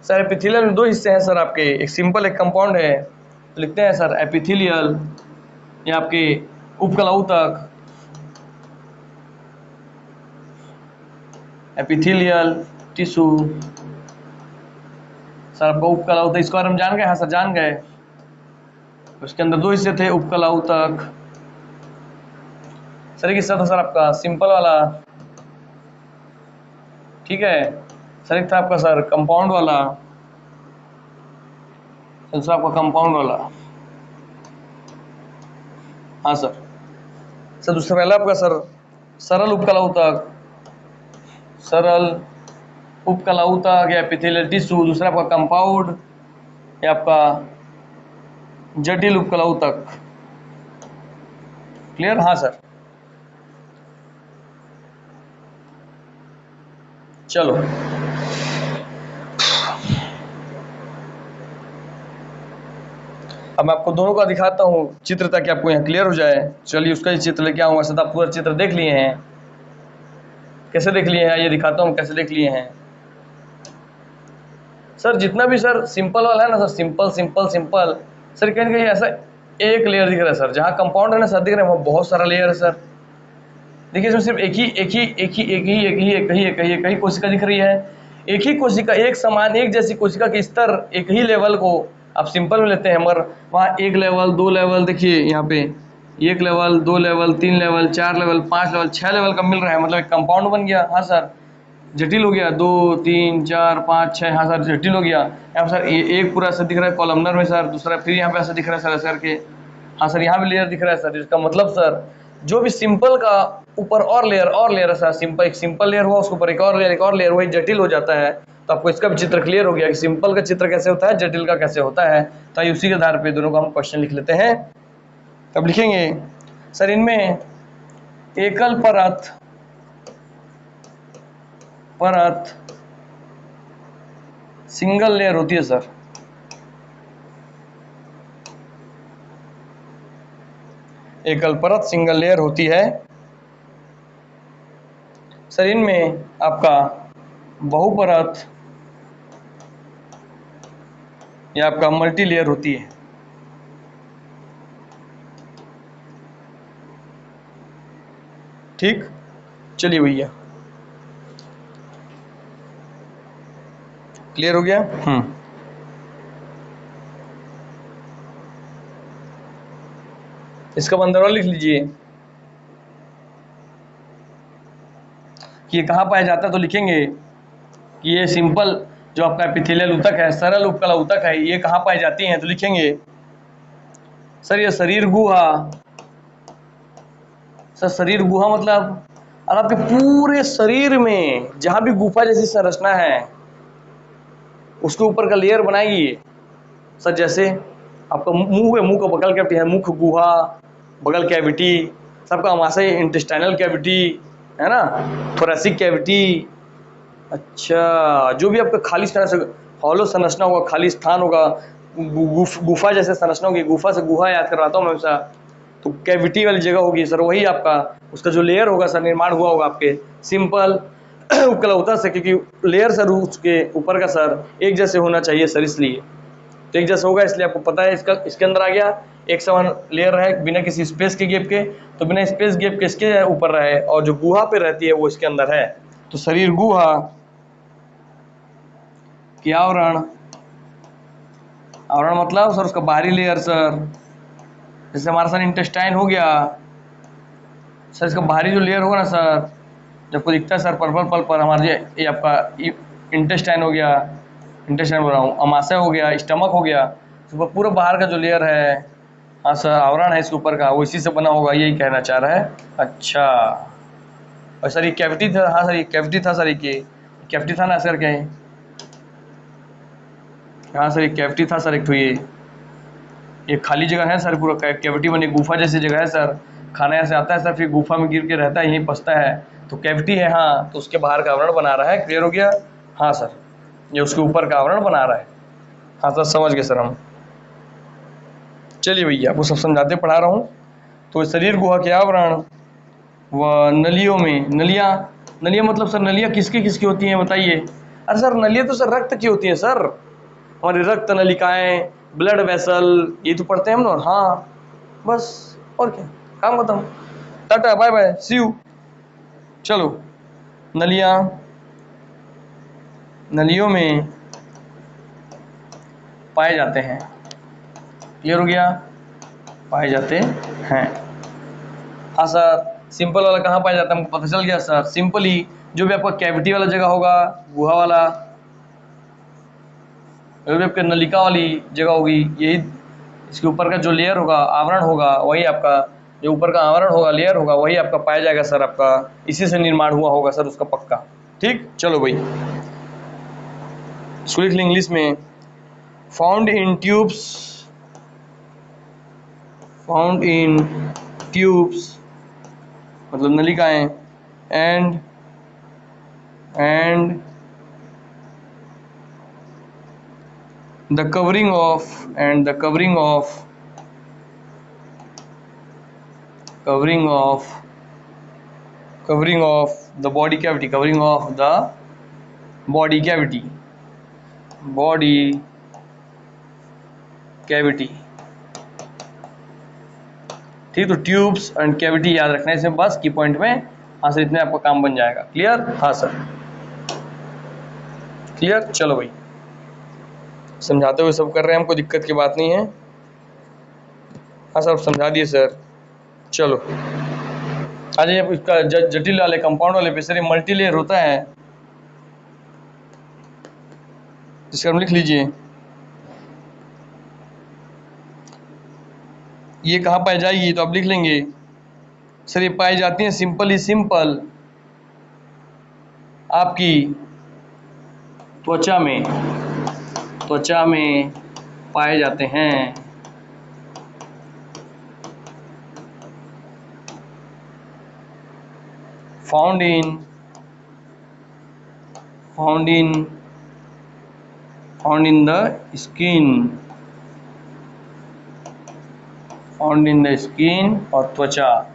सर एपिथेलियल में दो हिस्से हैं सर आपके, एक सिंपल एक कंपाउंड है। तो लिखते हैं सर एपिथेलियल, ये आपके उपकला ऊतक, एपिथेलियल टिश्यू। सर आपका उपकला ऊतक, इसको हम जान गए? हाँ सर जान गए। उसके अंदर दो हिस्से थे, उपकला ऊतक। सर एक हिस्सा था सर आपका सिंपल वाला, ठीक है। सर एक था आपका सर कंपाउंड वाला, दूसरा आपका कंपाउंड वाला। हाँ सर। सर दूसरा पहला आपका सर सरल उपकला ऊतक, सरल उपकला ऊतक या एपिथेलियल टिश्यू। दूसरा आपका कंपाउंड या आपका जटिल उपकला ऊतक। क्लियर? हाँ सर। चलो अब मैं आपको दोनों का दिखाता हूँ चित्र, ताकि आपको यहाँ क्लियर हो जाए। चलिए उसका ही चित्र लेके आऊँगा। सर आप पूरा चित्र देख लिए हैं? कैसे देख लिए हैं ये दिखाता हूँ कैसे देख लिए हैं। सर जितना भी सर सिंपल वाला है ना sir, simple simple simple, sir कहीं ना कहीं ऐसा एक लेयर दिख रहा है सर। जहाँ कंपाउंड है ना सर दिख रहा है, वहाँ बहुत सारा लेयर है सर। देखिए इसमें सिर्फ एक ही कोशिका दिख रही है। एक ही कोशिका, एक समान एक जैसी कोशिका के स्तर एक ही लेवल को आप सिंपल में लेते हैं, मगर वहाँ एक लेवल, दो लेवल, देखिए यहाँ पे एक लेवल, दो लेवल, तीन लेवल, चार लेवल, पाँच लेवल, छः लेवल का मिल रहा है, मतलब एक कंपाउंड बन गया। हाँ सर। जटिल हो गया, दो तीन चार पाँच छः। हाँ सर जटिल हो गया। यहाँ सर एक पूरा ऐसा दिख रहा है कॉलमनर में सर, दूसरा फिर यहाँ पे ऐसा दिख रहा है सर ऐसा करके। हाँ सर यहाँ भी लेयर दिख रहा है सर। इसका मतलब सर जो भी सिंपल का ऊपर और लेयर है सर, सिंपल एक सिंपल लेयर हुआ, उसके ऊपर एक और लेयर, वही जटिल हो जाता है। तो आपको इसका भी चित्र क्लियर हो गया कि सिंपल का चित्र कैसे होता है, जटिल का कैसे होता है। तो आइए उसी के आधार पे दोनों का हम क्वेश्चन लिख लेते हैं। तब लिखेंगे सर इनमें एकल परत सिंगल लेयर होती है सर। एकल परत सिंगल लेयर होती है सर। इनमें आपका बहुपरत या आपका मल्टी लेयर होती है। ठीक, चलिए भैया क्लियर हो गया? इसका बंदरवा लिख लीजिए कि ये कहाँ पाया जाता है। तो लिखेंगे कि ये सिंपल जो आपका एपिथेलियल ऊतक है, सरल उपकला ऊतक है, ये कहाँ पाई जाती हैं। तो लिखेंगे सर ये शरीर गुहा। सर शरीर गुहा मतलब अगर आपके पूरे शरीर में जहां भी गुफा जैसी संरचना है उसके ऊपर का लेयर बनाएगी सर। जैसे आपका मुंह है, मुंह का बगल कैविटी है, मुख गुहा, बगल कैविटी, सबका आमाशय इंटेस्टाइनल कैविटी है ना, थोरेसिक कैविटी। अच्छा, जो भी आपका खाली हॉलो संरचना होगा, खाली स्थान होगा, गुफा जैसे संरचना होगी, गुफा से गुहा याद करवाता हूँ मैं हमेशा, तो कैविटी वाली जगह होगी सर, वही आपका उसका जो लेयर होगा सर निर्माण हुआ होगा आपके सिंपल उपकला ऊतक से, क्योंकि लेयर सर उसके ऊपर का सर एक जैसे होना चाहिए सर, इसलिए तो एक जैसा होगा, इसलिए आपको पता है इसका इसके अंदर आ गया एक समान लेयर रहे बिना किसी स्पेस के गैप के, तो बिना स्पेस गैप के इसके ऊपर रहे, और जो गुहा पे रहती है वो इसके अंदर है। तो शरीर गुहा की आवरण मतलब सर उसका बाहरी लेयर सर, जैसे हमारा सर इंटेस्टाइन हो गया सर, इसका बाहरी जो लेयर होगा ना सर, जब को दिखता है सर पर्पल पल पर हमारे ये आपका इंटेस्टाइन हो गया, इंटेस्टाइन बोल रहा हूँ, अमाशय हो गया, स्टमक हो गया, तो पूरा बाहर का जो लेयर है, हाँ सर आवरण है इसके ऊपर का, वो इसी से बना होगा, यही कहना चाह रहा है। अच्छा, और सर ये कैविटी था। हाँ सर ये कैविटी था सर, ये कैविटी था ना सर, क्या है? हाँ सर ये कैविटी था सर एक तो ये। ये खाली जगह है सर, पूरा कैविटी बनी गुफा जैसी जगह है सर। खाना यहाँ से आता है सर, फिर गुफा में गिर के रहता है, यहीं पसता है, तो कैविटी है। हाँ, तो उसके बाहर का आवरण बना रहा है। क्लियर हो गया? हाँ सर, ये उसके ऊपर का आवरण बना रहा है। हाँ सर, समझ गए सर हम। चलिए भैया, आपको सब समझाते पढ़ा रहा हूँ। तो शरीर गुहा के आवरण व नलियों में, नलियाँ मतलब सर नलियाँ किसकी किसकी होती हैं बताइए? अरे सर, नलियाँ तो सर रक्त की होती हैं सर, हमारी रक्त नलिकाएं, ब्लड वेसल, ये तो पढ़ते हैं हम लोग। हाँ बस, और क्या, काम खत्म। Tata bye bye, see you. चलो, नलियों में पाए जाते हैं। क्लियर हो गया? पाए जाते हैं। हाँ सर, सिंपल वाला कहाँ पाया जाता है हमको पता चल गया सर। सिंपली जो भी आपका कैविटी वाला जगह होगा, गुहा वाला, जो भी आपके नलिका वाली जगह होगी, यही इसके ऊपर का जो लेयर होगा, आवरण होगा, वही आपका जो ऊपर का आवरण होगा, लेयर होगा, वही आपका पाया जाएगा सर। आपका इसी से निर्माण हुआ होगा सर उसका पक्का। ठीक, चलो भाई, इसको लिख लें इंग्लिश में। फाउंड इन ट्यूब्स मतलब नलिकाएं, and the covering of the body cavity, ठीक। तो ट्यूब्स एंड कैविटी याद रखना है इसमें, बस की पॉइंट में। हाँ सर, इतने आपका काम बन जाएगा। क्लियर? हाँ सर, क्लियर। चलो भाई, समझाते हुए सब कर रहे हैं, हमको दिक्कत की बात नहीं है। हाँ सर, समझा दिए सर। चलो आ जाइए, इसका जटिल वाले कंपाउंड वाले पे। सर ये मल्टी लेयर होता है, जिसका हम लिख लीजिए। ये कहाँ पाई जाएगी तो आप लिख लेंगे सर, ये पाई जाती है सिंपल आपकी त्वचा में पाए जाते हैं। फाउंड इन द स्किन और त्वचा।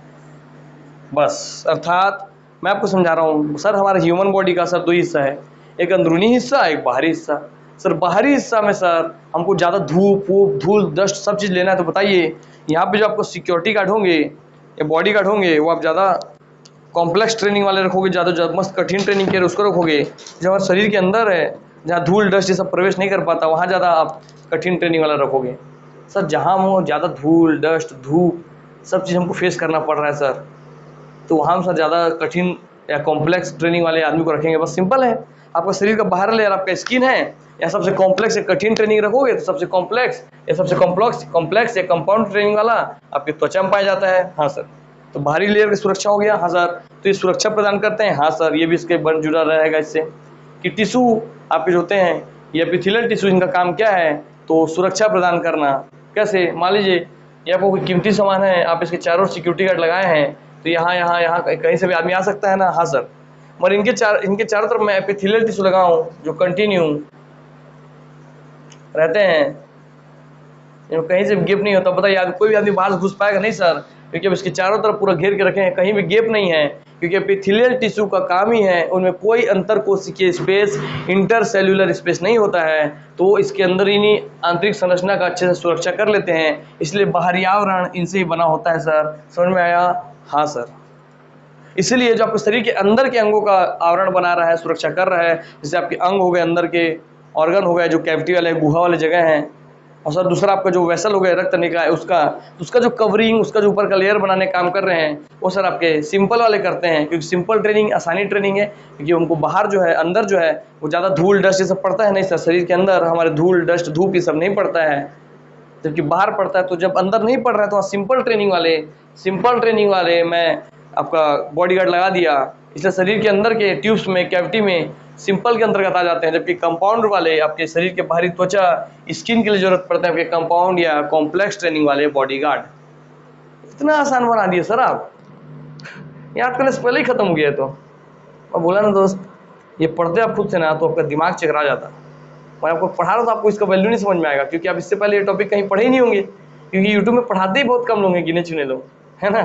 बस, अर्थात मैं आपको समझा रहा हूँ सर, हमारे ह्यूमन बॉडी का सर दो हिस्सा है, एक अंदरूनी हिस्सा, एक बाहरी हिस्सा। सर बाहरी हिस्सा में सर हमको ज़्यादा धूल डस्ट सब चीज़ लेना है, तो बताइए यहाँ पे जो आपको सिक्योरिटी गार्ड होंगे या बॉडी गार्ड होंगे, वो आप ज़्यादा कॉम्प्लेक्स ट्रेनिंग वाले रखोगे, ज़्यादा मस्त कठिन ट्रेनिंग के उसको रखोगे। जो हमारे शरीर के अंदर है, जहाँ धूल डस्ट ये सब प्रवेश नहीं कर पाता, वहाँ ज़्यादा आप कठिन ट्रेनिंग वाला रखोगे। सर जहाँ वो ज़्यादा धूल डस्ट धूप सब चीज़ हमको फेस करना पड़ रहा है सर, तो वहाँ हम सर ज़्यादा कठिन या कॉम्प्लेक्स ट्रेनिंग वाले आदमी को रखेंगे। बस सिंपल है, आपका शरीर का बाहर लेयर आपका स्किन है, या सबसे कॉम्प्लेक्स या कठिन ट्रेनिंग रखोगे तो सबसे कॉम्प्लेक्स या कंपाउंड ट्रेनिंग वाला आपकी त्वचा में पाया जाता है। हाँ सर, तो बाहरी लेयर की सुरक्षा हो गया। हाँ सर, तो ये सुरक्षा प्रदान करते हैं। हाँ सर, ये भी इसके बन जुड़ा रहेगा इससे कि टिश्यू आपके जो होते हैं, ये एपिथेलियल टिश्यू, इनका काम क्या है? तो सुरक्षा प्रदान करना। कैसे? मान लीजिए ये आपको कोई कीमती सामान है, आप इसके चारों सिक्योरिटी गार्ड लगाए हैं, तो यहाँ कहीं से भी आदमी आ सकता है ना। हाँ सर, मगर इनके चारों तरफ मैं एपिथेलियल टिश्यू लगाऊं जो कंटिन्यू रहते हैं, कहीं से गैप नहीं होता। बताइए कोई भी आदमी बाहर से घुस पाएगा नहीं सर, क्योंकि अब इसके चारों तरफ पूरा घेर के रखे हैं, कहीं भी गैप नहीं है, क्योंकि एपिथेलियल टिश्यू का काम ही है, उनमें कोई अंतर कोशिकीय स्पेस, इंटरसेल्युलर स्पेस नहीं होता है, तो इसके अंदर इन्हीं आंतरिक संरचना का अच्छे से सुरक्षा कर लेते हैं, इसलिए बाहरी आवरण इनसे ही बना होता है सर। समझ में आया? हाँ सर, इसलिए जो आपके शरीर के अंदर के अंगों का आवरण बना रहा है, सुरक्षा कर रहा है, जैसे आपके अंग हो गए, अंदर के ऑर्गन हो गए जो कैविटी वाले गुहा वाले जगह हैं, और सर दूसरा आपका जो वेसल हो गया रक्त निकाय, उसका जो कवरिंग, उसका जो ऊपर का लेयर बनाने काम कर रहे हैं, वो सर आपके सिंपल वाले करते हैं, क्योंकि सिंपल ट्रेनिंग आसानी ट्रेनिंग है, क्योंकि उनको बाहर जो है, अंदर जो है वो ज़्यादा धूल डस्ट ये सब पड़ता है नहीं सर। शरीर के अंदर हमारे धूल डस्ट धूप ये सब नहीं पड़ता है, जबकि बाहर पड़ता है। तो जब अंदर नहीं पड़ रहा है तो सिंपल ट्रेनिंग वाले मैं आपका बॉडीगार्ड लगा दिया, इसलिए शरीर के अंदर के ट्यूब्स में, कैविटी में सिंपल के अंतर्गत आ जाते हैं, जबकि कंपाउंड वाले आपके शरीर के बाहरी त्वचा स्किन के लिए जरूरत पड़ता है आपके कंपाउंड या कॉम्प्लेक्स ट्रेनिंग वाले बॉडीगार्ड। इतना आसान बना दिए सर आप, याद करने से पहले ही खत्म हो गया। तो मैं बोला ना दोस्त, ये पढ़ते आप खुद से ना तो आपका दिमाग चकरा जाता। मैं आपको पढ़ा रहा था, आपको इसका वैल्यू नहीं समझ में आएगा, क्योंकि आप इससे पहले ये टॉपिक कहीं पढ़े ही नहीं होंगे, क्योंकि यूट्यूब में पढ़ाते ही बहुत कम लोग हैं, गिने चुने लोग, है ना।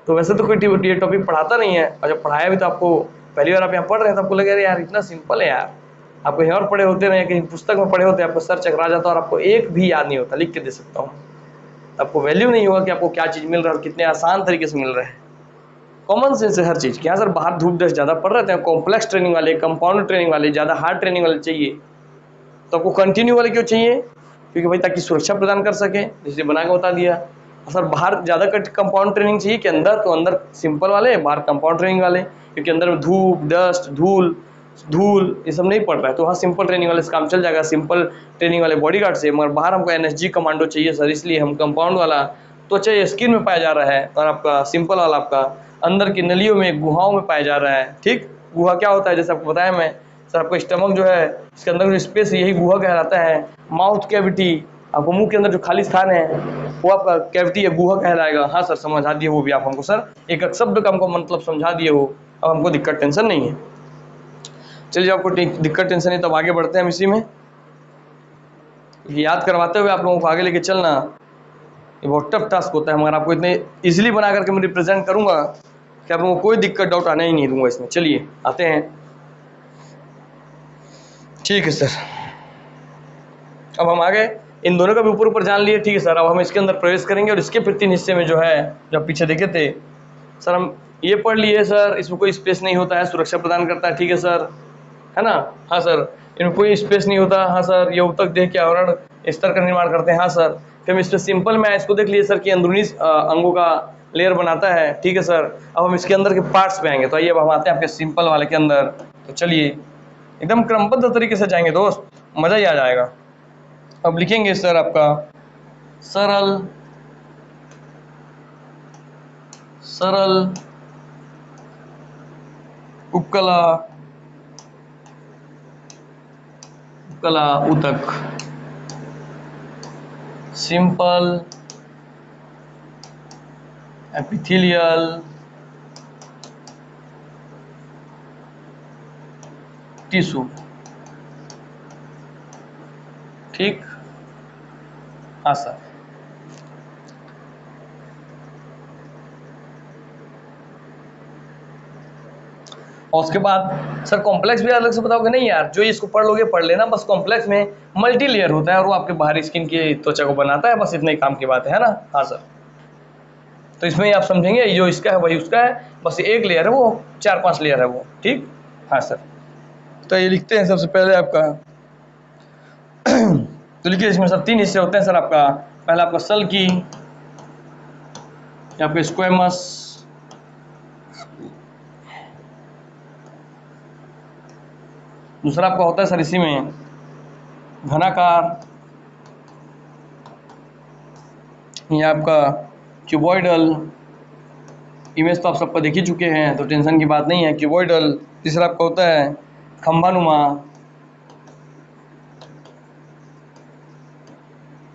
तो वैसे तो कोई ये टॉपिक पढ़ाता नहीं है, और जब पढ़ाया भी तो आपको पहली बार आप यहाँ पढ़ रहे हैं तो आपको लगे यार इतना सिंपल है यार। आप कहीं और पढ़े होते हैं, कहीं पुस्तक में पढ़े होते हैं, आपको सर चकरा जाता और आपको एक भी याद नहीं होता। लिख के दे सकता हूँ, आपको वैल्यू नहीं होगा कि आपको क्या चीज़ मिल रहा है और कितने आसान तरीके से मिल रहा है। कॉमन सेंस है हर चीज़। क्या सर बाहर धूप डस्ट ज़्यादा पड़ रहे हैं, कॉम्प्लेक्स ट्रेनिंग वाले, कंपाउंड ट्रेनिंग वाले, ज़्यादा हार्ड ट्रेनिंग वाले चाहिए, तो आपको कंटिन्यू वाले क्यों चाहिए? क्योंकि भाई ताकि सुरक्षा प्रदान कर सके, जैसे बना के बता दिया। सर बाहर ज़्यादा कंपाउंड ट्रेनिंग चाहिए कि अंदर? तो अंदर सिंपल वाले, बाहर कंपाउंड ट्रेनिंग वाले, क्योंकि अंदर में धूप डस्ट धूल ये सब नहीं पड़ रहा है, तो वहाँ सिंपल ट्रेनिंग वाले से काम चल जाएगा, सिंपल ट्रेनिंग वाले बॉडीगार्ड से। मगर बाहर हमको एनएसजी कमांडो चाहिए सर, इसलिए हम कंपाउंड वाला तो चाहिए, स्किन में पाया जा रहा है, और आपका सिंपल वाला आपका अंदर की नलियों में, गुहाओं में पाया जा रहा है। ठीक, गुहा क्या होता है जैसे आपको बताया मैं सर, आपका स्टमक जो है इसके अंदर जो स्पेस है यही गुहा कहलाता है। माउथ कैविटी, आपको मुंह के अंदर जो खाली स्थान है वो आपका कैविटी या गुहा कहलाएगा। हाँ सर समझा दिए वो भी आप हमको सर, एक एक शब्द का हमको मतलब समझा दिए हो, अब हमको दिक्कत टेंशन नहीं है। चलिए आपको दिक्कत टेंशन नहीं, तब आगे बढ़ते हैं हम इसी में। याद करवाते हुए आप लोगों को आगे लेके चलना ये बहुत टफ टास्क होता है, मगर आपको इतने इजीली बना करके मैं रिप्रेजेंट करूंगा कि आप लोगों को कोई दिक्कत डाउट आने ही नहीं दूंगा इसमें। चलिए आते हैं, ठीक है सर। अब हम आगे इन दोनों का भी ऊपर ऊपर जान लिए, ठीक है सर। अब हम इसके अंदर प्रवेश करेंगे और इसके फिर 3 हिस्से में जो है, जब पीछे देखे थे सर, हम ये पढ़ लिए सर, इसमें कोई स्पेस नहीं होता है, सुरक्षा प्रदान करता है, ठीक है सर, है ना। हाँ सर, इनमें कोई स्पेस नहीं होता, हाँ सर, ये उत्तक देह के आवरण स्तर का निर्माण करते हैं, हाँ सर। फिर हम इस पर सिंपल में इसको देख लिए सर कि अंदरूनी अंगों का लेयर बनाता है, ठीक है सर। अब हम इसके अंदर के पार्ट्स पे आएंगे, तो आइए अब हम आते हैं आपके सिंपल वाले के अंदर। तो चलिए एकदम क्रमबद्ध तरीके से जाएंगे दोस्त, मज़ा ही आ जाएगा। अब लिखेंगे सर आपका सरल सरल उपकला कला उतक, सिंपल एपिथेलियल टिश्यू, ठीक। हाँ सर, और उसके बाद सर कॉम्प्लेक्स भी अलग से बताओगे? नहीं यार, जो इसको पढ़ लोगे पढ़ लेना, बस कॉम्प्लेक्स में मल्टी लेयर होता है और वो आपके बाहरी स्किन की त्वचा को बनाता है, बस इतने ही काम की बात है ना। हाँ सर, तो इसमें ही आप समझेंगे जो इसका है वही उसका है, बस एक लेयर है, वो 4-5 लेयर है वो, ठीक। हाँ सर, तो ये लिखते हैं सबसे पहले आपका तो लिखिए इसमें सर 3 हिस्से होते हैं सर आपका। पहला आपका सल की, आपका स्क्वेमस, दूसरा आपका होता है सर इसी में घनाकार, ये आपका क्यूबॉइडल, इमेज तो आप सबको देख ही चुके हैं तो टेंशन की बात नहीं है, क्यूबॉइडल। तीसरा आपका होता है खंभानुमा।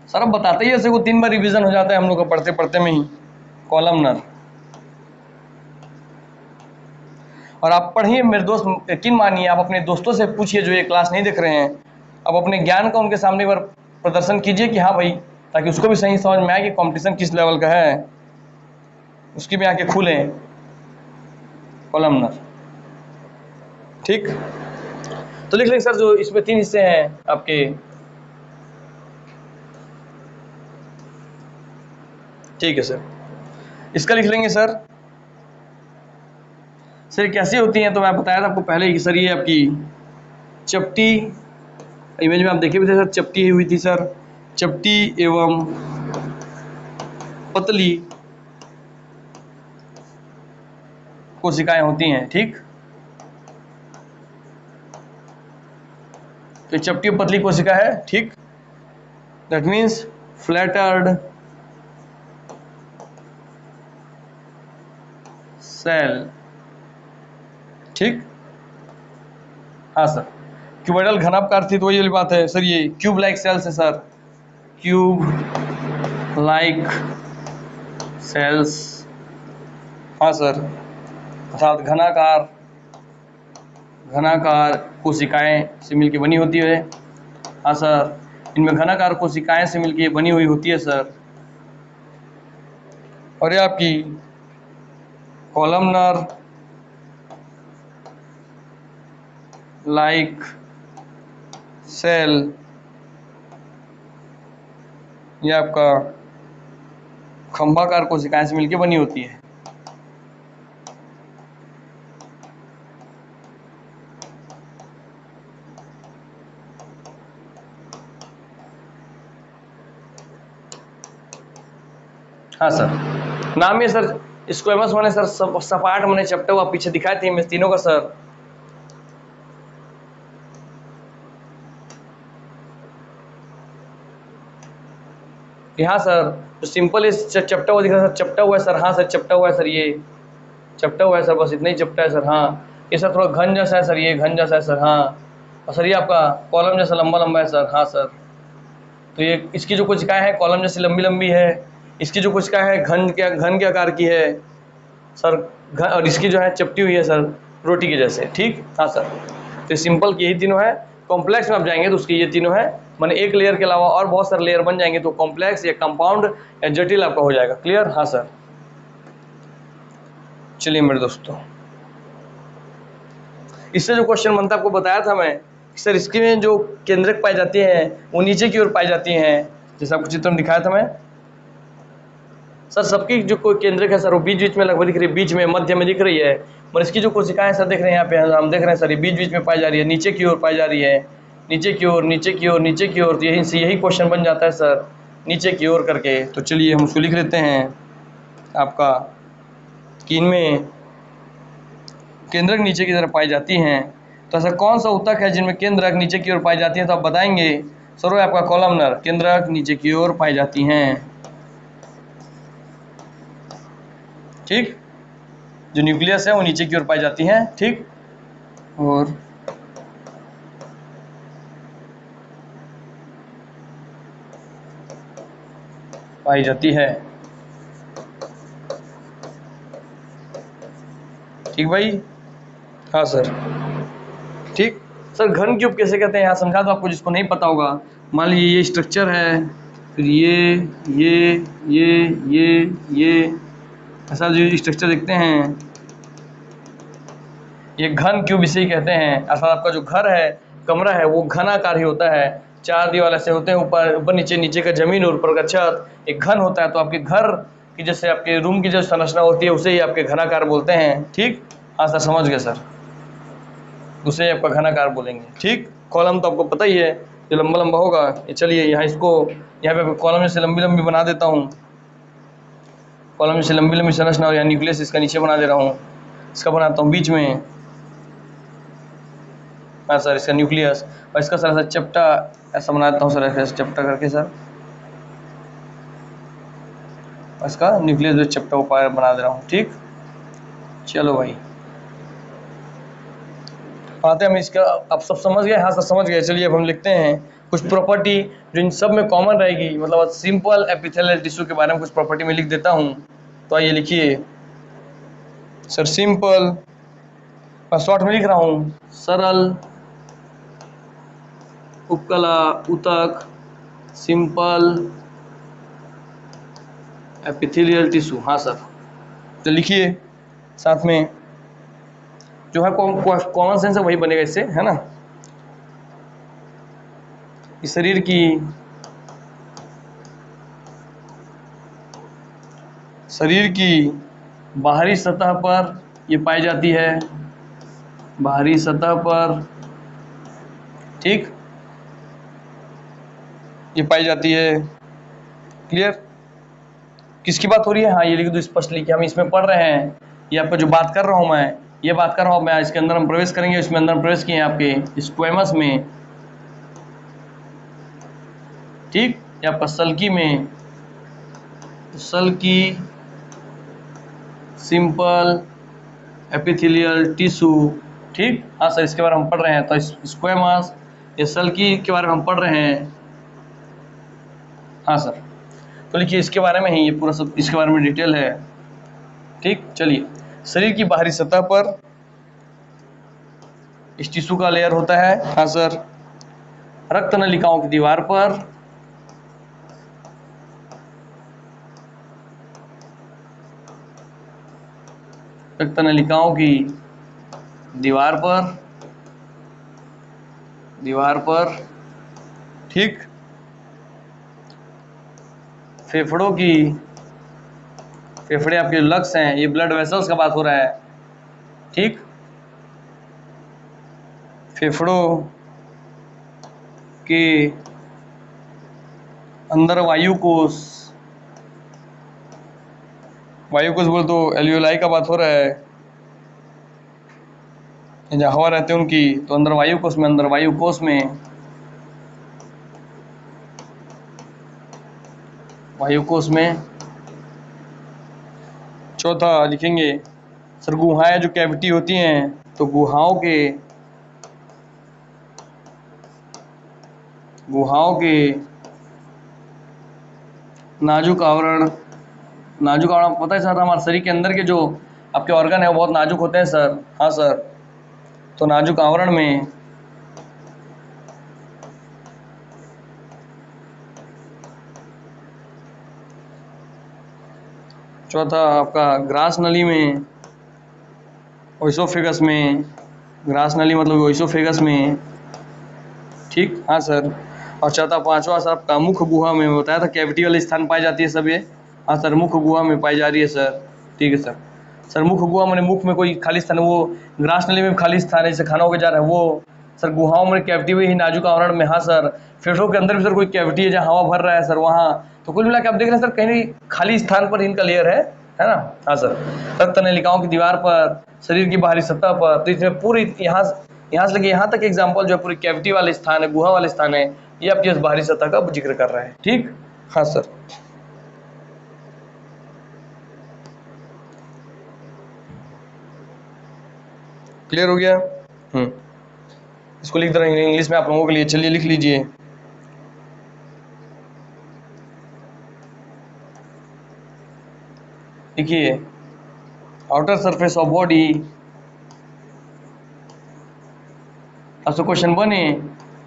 सर अब बताते ही ऐसे को 3 बार रिवीजन हो जाता है हम लोग का पढ़ते पढ़ते में ही। कॉलमनर, और आप पढ़िए मेरे दोस्त, यकीन मानिए आप अपने दोस्तों से पूछिए जो ये क्लास नहीं देख रहे हैं, अब अपने ज्ञान का उनके सामने एक बार प्रदर्शन कीजिए कि हाँ भाई, ताकि उसको भी सही समझ में आए कि कंपटीशन किस लेवल का है, उसकी भी आंखें खुलें। कॉलमनर, ठीक। तो लिख लेंगे सर जो इसमें 3 हिस्से हैं आपके, ठीक है सर। इसका लिख लेंगे सर कैसी होती हैं, तो मैं बताया था आपको पहले ही सर, ये आपकी चपटी, इमेज में आप देखे भी थे सर, चपटी हुई थी सर, चपटी एवं पतली कोशिकाएं होती हैं, ठीक। तो चपटी और पतली कोशिका है, ठीक। दैट मीन्स फ्लैटर्ड सेल, ठीक। हाँ सर, क्यूबोइडल घनाकार थी तो वही वाली बात है सर, ये क्यूब लाइक सेल्स है सर, क्यूब लाइक सेल्स। हाँ सर, अर्थात घनाकार घनाकार कोशिकाएं से मिलकर बनी होती है। हाँ सर, इनमें घनाकार कोशिकाएं से मिलकर बनी हुई होती है सर। और ये आपकी कॉलमनर लाइक सेल, ये आपका खंभाकार कोशिकाएं से मिलकर बनी होती है। हाँ सर, नाम ये सर स्क्वेमस माने सर सपाट माने चपटा हुआ, पीछे दिखाए थे मैं तीनों का सर। हाँ सर, तो सिंपल इस चपटा हुआ दिखा सर, चपटा हुआ है सर। हाँ सर, चपटा हुआ है सर, ये चपटा हुआ है सर, बस इतना ही चपटा है सर। हाँ, ये सर थोड़ा घन जैसा है सर, ये घन जैसा है सर। हाँ, और सर ये आपका कॉलम जैसा लंबा लंबा है सर। हाँ सर, तो ये इसकी जो कोशिकाएं है कॉलम जैसी लंबी लंबी है, इसकी जो कोशिकाएं है घन के आकार की है सर, और इसकी जो है चपटी हुई है सर, रोटी के जैसे। ठीक, हाँ सर, तो सिंपल की यही तीनों है। कॉम्प्लेक्स में आप जाएंगे तो उसकी ये तीनों है, माने एक लेयर के अलावा और बहुत सारे लेयर बन जाएंगे तो कॉम्प्लेक्स या कंपाउंड या जटिल आपका हो जाएगा। क्लियर? हाँ सर, चलिए मेरे दोस्तों, इससे जो क्वेश्चन बनता है आपको बताया था मैं सर, इसकी में जो केंद्रक पाई जाती हैं वो नीचे की ओर पाई जाती हैं, जैसा आपको चित्र में दिखाया था मैं सर। सबकी जो कोई केंद्रक है सर वो बीच बीच में लगभग दिख रही है, बीच में मध्य में दिख रही है। और इसकी जो कोशिकाएं सर देख रहे हैं यहाँ पे, हम देख रहे हैं सर, ये बीच बीच में पाई जा रही है, नीचे की ओर पाई जा रही है, नीचे की ओर, नीचे की ओर, नीचे की ओर। तो यही से यही क्वेश्चन बन जाता है सर, नीचे की ओर करके। तो चलिए हम उसको लिख लेते हैं आपका कि इनमें केंद्रक नीचे की तरफ पाई जाती हैं। तो ऐसा कौन सा ऊतक है जिनमें केंद्रक नीचे की ओर पाई जाती है? तो आप बताएंगे सर वो आपका कॉलमनर, केंद्रक नीचे की ओर पाई जाती हैं। ठीक, जो न्यूक्लियस है वो नीचे की ओर पाई जाती हैं। ठीक, और पाई जाती है। ठीक भाई? हाँ सर, ठीक सर। घन क्यूब कैसे कहते हैं यहाँ समझा दो आपको, जिसको नहीं पता होगा। मान लीजिए ये स्ट्रक्चर है, फिर ये ऐसा जो स्ट्रक्चर देखते हैं, ये घन क्यूब इसे ही कहते हैं। अर्थात आपका जो घर है, कमरा है, वो घनाकार ही होता है। चार दीवार ऐसे होते हैं, ऊपर ऊपर नीचे, नीचे का जमीन और ऊपर का छत, एक घन होता है। तो आपके घर की जैसे आपके रूम की जो संरचना होती है उसे ही आपके घनाकार बोलते हैं। ठीक, हाँ सर, समझ गए सर, उसे आपका घनाकार बोलेंगे। ठीक, कॉलम तो आपको पता ही है जो लंबा लंबा होगा। ये चलिए यहाँ इसको यहाँ पे कॉलम जैसे लंबी लंबी बना देता हूँ, कॉलम जैसे लंबी लंबी संरचना, और यहाँ न्यूक्लियस इसका नीचे बना दे रहा हूँ, इसका बनाता हूँ बीच में। हाँ सर, इसका न्यूक्लियस, और इसका सर ऐसा चपटा ऐसा बनाता हूँ सर, ऐसा चपटा करके सर, इसका न्यूक्लियस जो चपटा ऊपर बना दे रहा हूँ। ठीक, चलो भाई आते हैं हम इसका, आप सब समझ गए? हाँ सर, समझ गए। चलिए अब हम लिखते हैं कुछ प्रॉपर्टी जो इन सब में कॉमन रहेगी, मतलब सिंपल एपिथेलियल टिश्यू के बारे में कुछ प्रॉपर्टी में लिख देता हूँ। तो आइए लिखिए सर, सिंपल, मैं शॉर्ट में लिख रहा हूँ, सरल उपकला ऊतक, सिंपल एपिथेलियल टिश्यू। हाँ सर, तो लिखिए साथ में जो है कॉमन सेंस है वही बनेगा इससे, है ना। इस शरीर की बाहरी सतह पर ये पाई जाती है, बाहरी सतह पर। ठीक, ये पाई जाती है। क्लियर? किसकी बात हो रही है? हाँ, ये लिख दो स्पष्टली कि हम इसमें पढ़ रहे हैं, ये आपका जो बात कर रहा हूँ मैं, ये बात कर रहा हूँ मैं, इसके अंदर हम प्रवेश करेंगे, इसमें अंदर प्रवेश किए हैं आपके स्क्वेमस में। ठीक, या आपका सल्की में, सल्की सिंपल एपिथेलियल टिश्यू ठीक, हाँ सर, इसके बारे में हम पढ़ रहे हैं। तो स्क्वेमस या सल्की के बारे में हम पढ़ रहे हैं। हाँ सर, तो लिखिए इसके बारे में ही ये पूरा सब इसके बारे में डिटेल है। ठीक, चलिए, शरीर की बाहरी सतह पर इस टिश्यू का लेयर होता है। हाँ सर, रक्त नलिकाओं की दीवार पर रक्त नलिकाओं की दीवार पर ठीक, फेफड़े आपके लक्स हैं, ये ब्लड वेसल्स का बात हो रहा है। ठीक, फेफड़ों के अंदर वायुकोश बोल तो एल्यूलाई का बात हो रहा है, जहाँ हवा रहते हैं उनकी, तो अंदर वायुकोश में चौथा लिखेंगे सर, गुहाएं जो कैविटी होती हैं, तो गुहाओं के नाजुक आवरण पता है सर, हमारे शरीर के अंदर के जो आपके ऑर्गन है वो बहुत नाजुक होते हैं सर। हाँ सर, तो नाजुक आवरण में चौथा आपका ग्रास नली में ओइसोफेगस में, ग्रास नली मतलब ओइसोफेगस में। ठीक, हाँ सर, और चौथा पांचवा सर आपका मुख्य गुहा में, बताया था कैविटी वाले स्थान पाई जाती है सब ये। हाँ सर, मुख्य गुहा में पाई जा रही है सर। ठीक है सर, मुख्य गुहा मैंने मुख में कोई खाली स्थान, वो ग्रास नली में खाली स्थान है जैसे खाना होकर जा रहा है वो सर। गुहाओं में कैविटी हुई ही नाजुक आवरण में। हाँ सर, फेफड़ों के अंदर भी सर कोई कैविटी है जहाँ हवा भर रहा है सर वहाँ। तो कुल मिला के आप देख रहे हैं सर, कहीं खाली स्थान पर इनका लेयर है ना। हाँ सर, रक्त नलिकाओं की दीवार पर, शरीर की बाहरी सतह पर, तो इसमें पूरी यहाँ से लेके यहाँ तक एग्जाम्पल जो है पूरी कैविटी वाले स्थान है, गुहा वाले स्थान है, ये आपकी इस बाहरी सतह का जिक्र कर रहा है। ठीक, हाँ सर, क्लियर हो गया। इसको लिख दे रहा हूँ इंग्लिश में आप लोगों के लिए, चलिए लिख लीजिए। देखिए, आउटर सरफेस ऑफ बॉडी, अब तो क्वेश्चन बने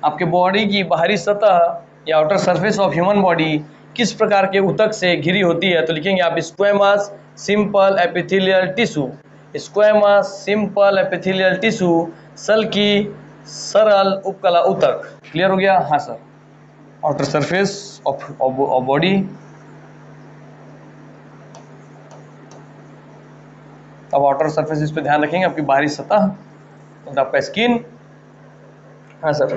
आपके बॉडी की बाहरी सतह या outer surface of human body किस प्रकार के ऊतक से घिरी होती है, तो लिखेंगे आप squamous simple epithelial tissue, squamous simple epithelial tissue, सल्की सरल उपकला ऊतक। क्लियर हो गया। हाँ sir, outer surface of body, अब आउटर सरफेस इस पे ध्यान रखेंगे, आपकी बाहरी सतह तो आपका स्किन। हाँ सर,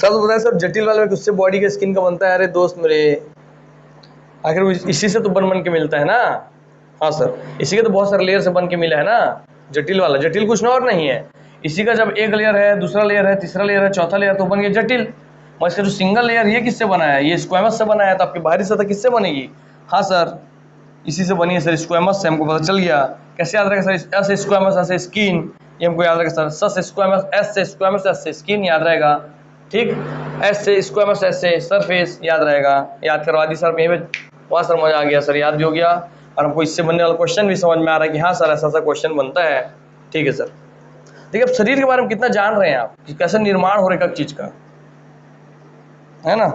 तो बताए सर जटिल वाले में किससे बॉडी के स्किन का बनता है? अरे दोस्त मेरे, आखिर इसी से तो बन के मिलता है ना। हाँ सर, इसी के तो बहुत सारे लेयर से बन के मिला है ना। जटिल वाला, जटिल कुछ और नहीं है, इसी का जब एक लेयर है, दूसरा लेयर है, तीसरा लेयर है, चौथा लेयर, तो बन गया जटिल। और इसका जो सिंगल लेयर ये किससे बना है? ये स्क्वेमस से बना है, तो आपकी बाहरी सतह किससे बनेगी? हाँ सर, इसी से बनी है सर, स्क्वेमस से। हमको पता चल गया। कैसे याद रहेगा सर? एस से स्क्वेमस, एस से स्किन, ये हमको याद रहेगा सर। स से स्क्वेमस, एस से स्क्वेमस, एस से स्किन याद रहेगा। ठीक, एस से स्क्वेमस, एस से सरफेस याद रहेगा। याद करवा दी सर, यहीं पे वहाँ सर मजा आ गया सर, याद भी हो गया और हमको इससे बनने वाला क्वेश्चन भी समझ में आ रहा है कि हाँ सर ऐसा ऐसा क्वेश्चन बनता है। ठीक है सर, देखिए अब शरीर के बारे में कितना जान रहे हैं आप कि कैसे निर्माण हो रहा है चीज का, है ना।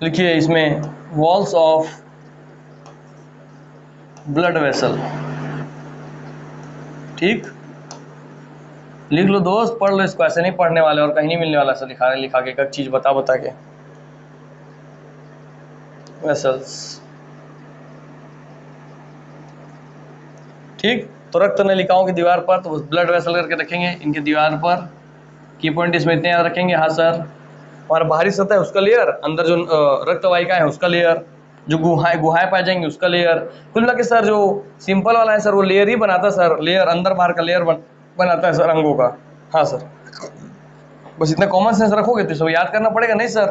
लिखिए इसमें वॉल्स ऑफ ब्लड वेसल। ठीक, लिख लो दोस्त, पढ़ लो इसको, ऐसे नहीं पढ़ने वाले और कहीं नहीं मिलने वाला सर लिखा के एक चीज बता के। वेसल्स, ठीक, तो रक्त नलिकाओं की दीवार पर, तो ब्लड वेसल करके रखेंगे इनकी दीवार पर। की पॉइंट इसमें इतने याद रखेंगे। हाँ सर, हमारा बाहरी सतह है उसका लेयर, अंदर जो रक्त वाहिका है उसका लेयर, जो गुहाएं पाई जाएंगी उसका लेयर। कुल मिला के सर जो सिंपल वाला है सर वो लेयर ही बनाता है सर, लेयर अंदर बाहर का लेयर बनाता है सर अंगों का। हाँ सर, बस इतना कॉमन सेंस रखोगे तो सब याद करना पड़ेगा नहीं सर।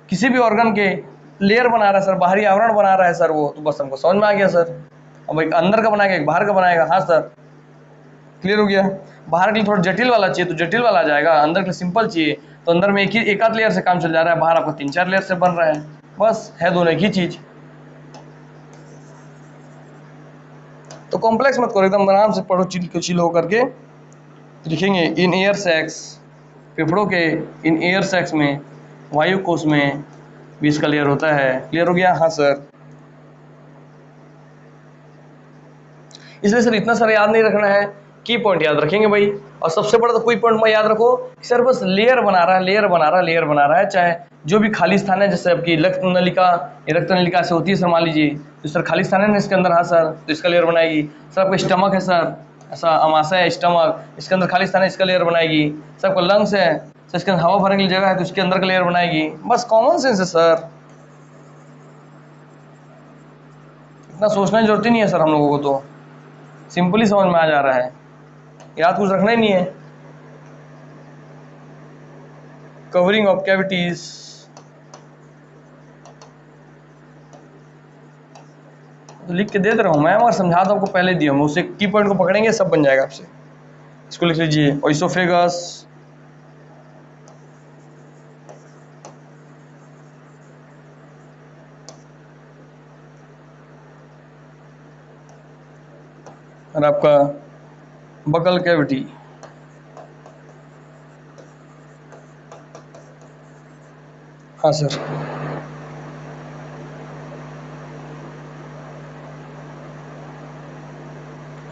किसी भी ऑर्गन के लेयर बना रहा है सर, बाहरी आवरण बना रहा है सर वो, तो बस हमको समझ में आ गया सर। अब एक अंदर का बनाएगा, एक बाहर का बनाएगा। हाँ सर, क्लियर हो गया। बाहर के लिए थोड़ा जटिल वाला चाहिए तो जटिल वाला आ जाएगा, अंदर के लिए सिंपल चाहिए तो अंदर में एक आध लेयर से काम चल जा रहा है, बाहर आपका 3-4 लेयर से बन रहा है, बस है दोनों एक ही चीज। तो कॉम्प्लेक्स मत करो, एकदम आराम से पढ़ो, चिल हो करके लिखेंगे। इन एयर सेक्स, फेफड़ों के इन एयर सेक्स में, वायु कोश में भी इसका लेयर होता है। क्लियर हो गया। हाँ सर, इसलिए सर इतना सारा याद नहीं रखना है, की पॉइंट याद रखेंगे भाई। और सबसे बड़ा तो कोई पॉइंट मैं याद रखो कि सर बस लेयर बना रहा है, लेयर बना रहा है, लेयर बना रहा है, चाहे जो भी खाली स्थान है, जैसे आपकी रक्त नलिका, रक्त नलिका से होती है सर, मान लीजिए तो सर खाली स्थान है ना इसके अंदर। हाँ सर, तो इसका लेयर बनाएगी। सर आपका स्टमक है सर, ऐसा अमाशय है स्टमक, इसके अंदर खाली स्थान है, इसका लेयर बनाएगी। सर आपका लंग्स है सर, इसके अंदर हवा भरने की जगह है तो इसके अंदर का लेयर बनाएगी। बस कॉमन सेंस है सर, इतना सोचने की जरूरत ही नहीं है सर, हम लोगों को तो सिंपली समझ में आ जा रहा है, याद कुछ रखना ही नहीं है। कवरिंग ऑफ कैविटीज, तो लिख के दे रहा हूं मैं, और समझा तो आपको पहले दिया हूं, उससे की पॉइंट को पकड़ेंगे सब बन जाएगा आपसे। इसको लिख लीजिए, ओइसोफेगस, और आपका बकल कैविटी। हाँ सर,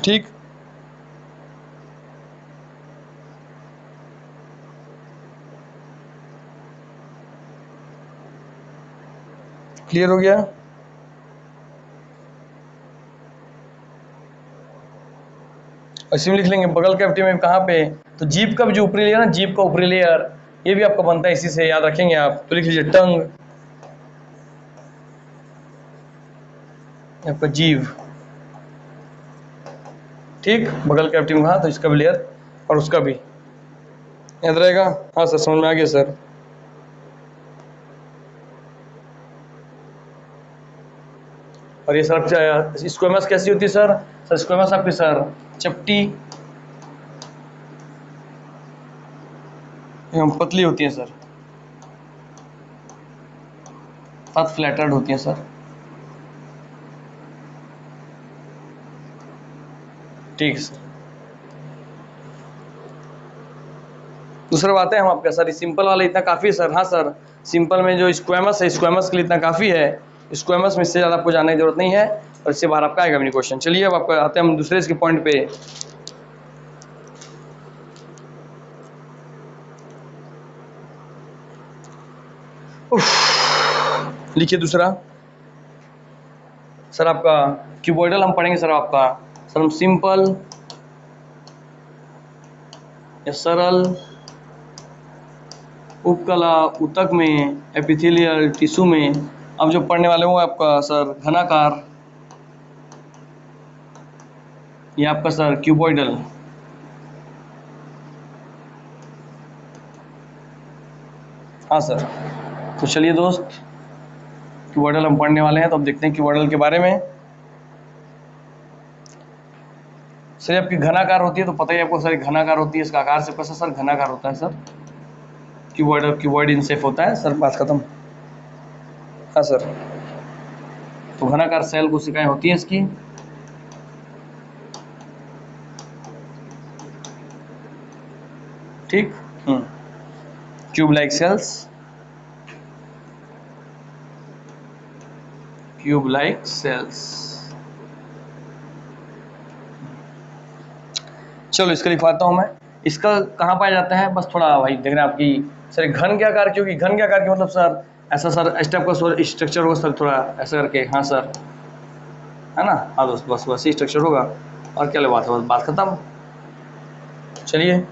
ठीक। क्लियर हो गया। ऐसे में लिख लेंगे बगल कैविटी में कहाँ पे, तो जीभ का भी जो ऊपरी लेयर ना, जीभ का ऊपरी लेयर, ये भी आपका बनता है इसी से, याद रखेंगे आप। तो लिख लीजिए टंग, आपका जीभ, ठीक, बगल कैविटी में कहा, तो इसका भी लेयर और उसका भी याद रहेगा। हाँ सर, समझ में आ गया सर। और ये सर स्क्वेमस कैसी होती है सर? सर स्क्वेमस आपकी सर चपटी एवं पतली होती है सर, साथ फ्लैटर्ड होती है सर, ठीक है सर। दूसरा बात है हम आपका सर सिंपल वाला इतना काफ़ी है सर। हाँ सर, सिंपल में जो स्क्वेमस है, स्क्वेमस के लिए इतना काफ़ी है, स्क्वेमस में इससे ज़्यादा आपको जानने की जरूरत नहीं है, और इससे बाहर आपका आएगा भी नहीं क्वेश्चन। चलिए अब आपका आते हैं हम दूसरे इसके पॉइंट पे। लिखिए दूसरा सर, आपका क्यूबॉइडल हम पढ़ेंगे सर। आपका सर हम सिंपल या सरल उपकला ऊतक में, एपिथेलियल टिश्यू में, अब जो पढ़ने वाले हो आपका सर घनाकार, ये आपका सर क्यूबॉइडल। हाँ सर, तो चलिए दोस्त, क्यूबॉइडल हम पढ़ने वाले हैं, तो अब देखते हैं क्यूबॉइडल के बारे में। सर आपकी घनाकार होती है तो पता ही आपको सर, घनाकार होती है, इसका आकार से कैसा सर घनाकार होता है sir, cuboidal, cuboid in shape होता है सर, बात खत्म। हाँ सर, तो घनाकार सेल कोशिकाएं होती हैं इसकी, ठीक। Tube like cells, tube like cells. चलो इसका लिखवाता हूं मैं। इसका कहाँ पाया जाता है, बस थोड़ा भाई देख रहे हैं आपकी सर घन के आकार, क्योंकि घन के आकार के मतलब सर ऐसा सर स्टेप का स्ट्रक्चर होगा सर, थोड़ा ऐसा करके। हाँ सर, है ना। हाँ दोस्त, बस बस ही स्ट्रक्चर होगा, और क्या बात है, बस बात खत्म। चलिए